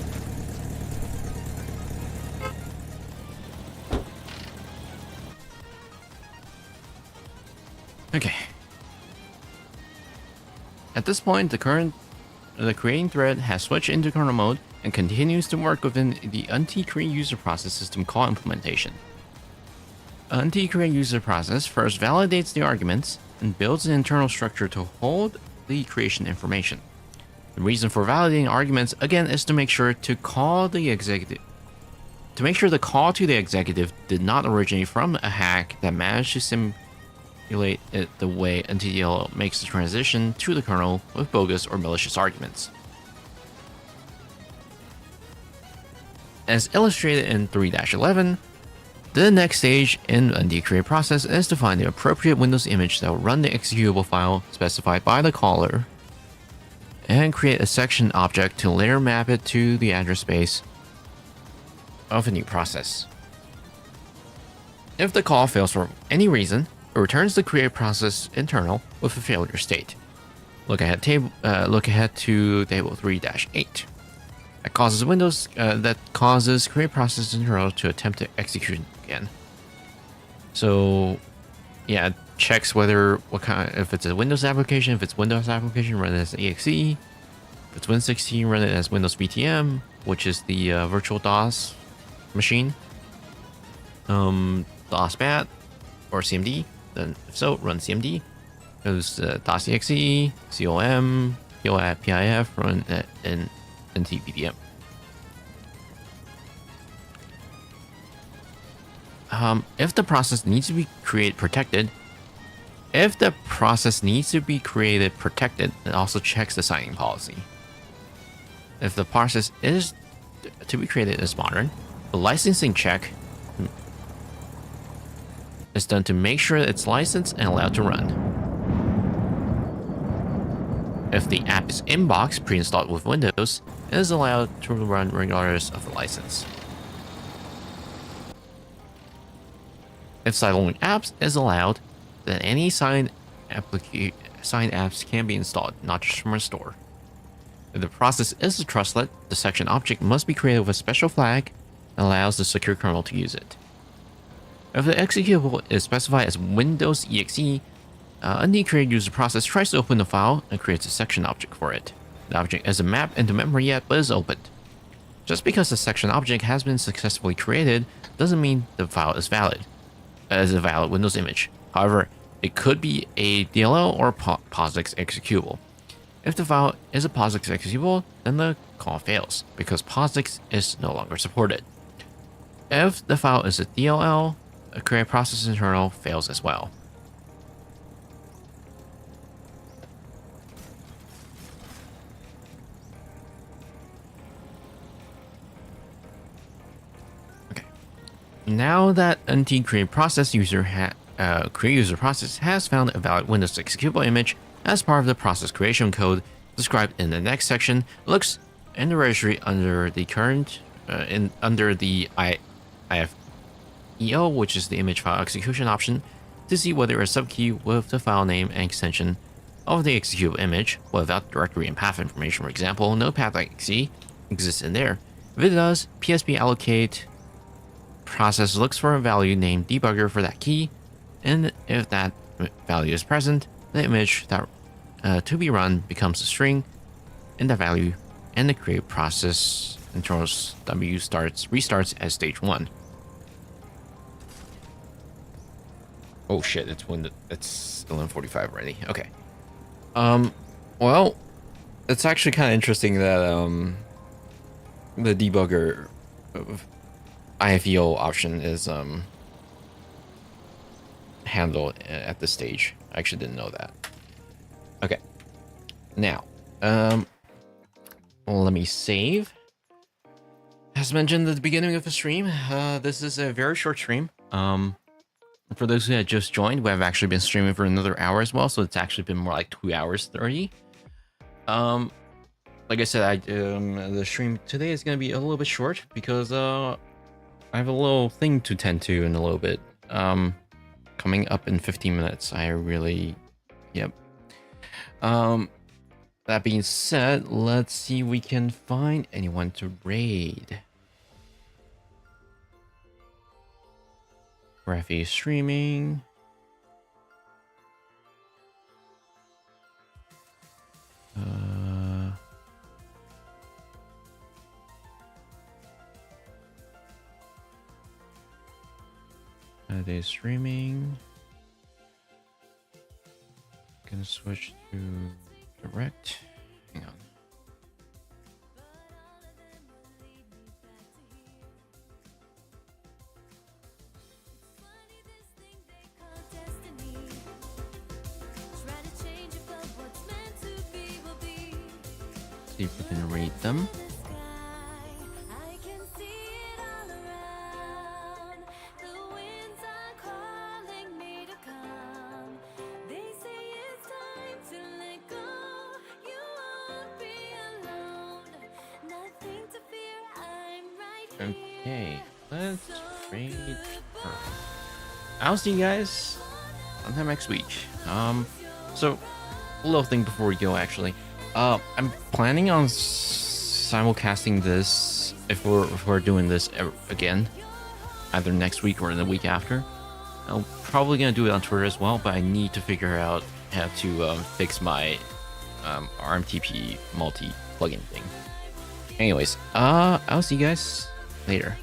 Okay. At this point, the creating thread has switched into kernel mode and continues to work within the create user process system call implementation. Create user process first validates the arguments and builds an internal structure to hold the creation information. The reason for validating arguments again is to make sure the call to the executive did not originate from a hack that managed to simulate it the way NTDLL makes the transition to the kernel with bogus or malicious arguments. As illustrated in 3-11, the next stage in the create process is to find the appropriate Windows image that will run the executable file specified by the caller and create a section object to later map it to the address space of a new process. If the call fails for any reason, it returns the create process internal with a failure state. Look ahead to table 3-8. that causes create process internal to attempt to execute again. So yeah, it checks if it's a Windows application. If it's Windows application, run it as exe. If it's Win16, run it as Windows VTM, which is the virtual DOS machine. DOS BAT or CMD. Then if so, run CMD. Goes DOS.exe, COM, PIF, run in NTPDM. If the process needs to be protected, it also checks the signing policy. If the process is to be created as modern, the licensing check is done to make sure it's licensed and allowed to run. If the app is inbox pre-installed with Windows, it is allowed to run regardless of the license. If side-loading apps is allowed, then any signed apps can be installed, not just from a store. If the process is a trustlet, the section object must be created with a special flag that allows the secure kernel to use it. If the executable is specified as Windows exe, a new created user process tries to open the file and creates a section object for it. The object isn't mapped into memory yet, but is opened. Just because the section object has been successfully created doesn't mean the file is valid as a valid Windows image. However, it could be a DLL or POSIX executable. If the file is a POSIX executable, then the call fails because POSIX is no longer supported. If the file is a DLL, a create process internal fails as well. Okay. Now that NT create process create user process has found a valid Windows executable image as part of the process creation code described in the next section, looks in the registry under the IFEO, which is the image file execution option, to see whether a subkey with the file name and extension of the executable image without directory and path information, for example, no path.exe, exists in there. If it does, PSP allocate process looks for a value named debugger for that key, and if that value is present, the image that to be run becomes a string in the value, and the create process internals W restarts as stage 1. Oh shit! It's 11:45 already. Okay. Well, it's actually kind of interesting that the debugger IFEO option is handled at this stage. I actually didn't know that. Okay. Now, let me save. As mentioned at the beginning of the stream, this is a very short stream. For those who had just joined, we have actually been streaming for another hour as well, so it's actually been more like 2 hours 30. Like I said, the stream today is going to be a little bit short because I have a little thing to tend to in a little bit. Coming up in 15 minutes. Yep. That being said, let's see if we can find anyone to raid. Rafi streaming. They're streaming. Gonna switch to direct. Hang on. See if we can rate them. Okay, let's rate her. I'll see you guys sometime next week. So a little thing before we go, actually. I'm planning on simulcasting this if we're doing this again, either next week or in the week after. I'm probably gonna do it on Twitter as well, but I need to figure out how to fix my RMTP multi plugin thing. Anyways, I'll see you guys later.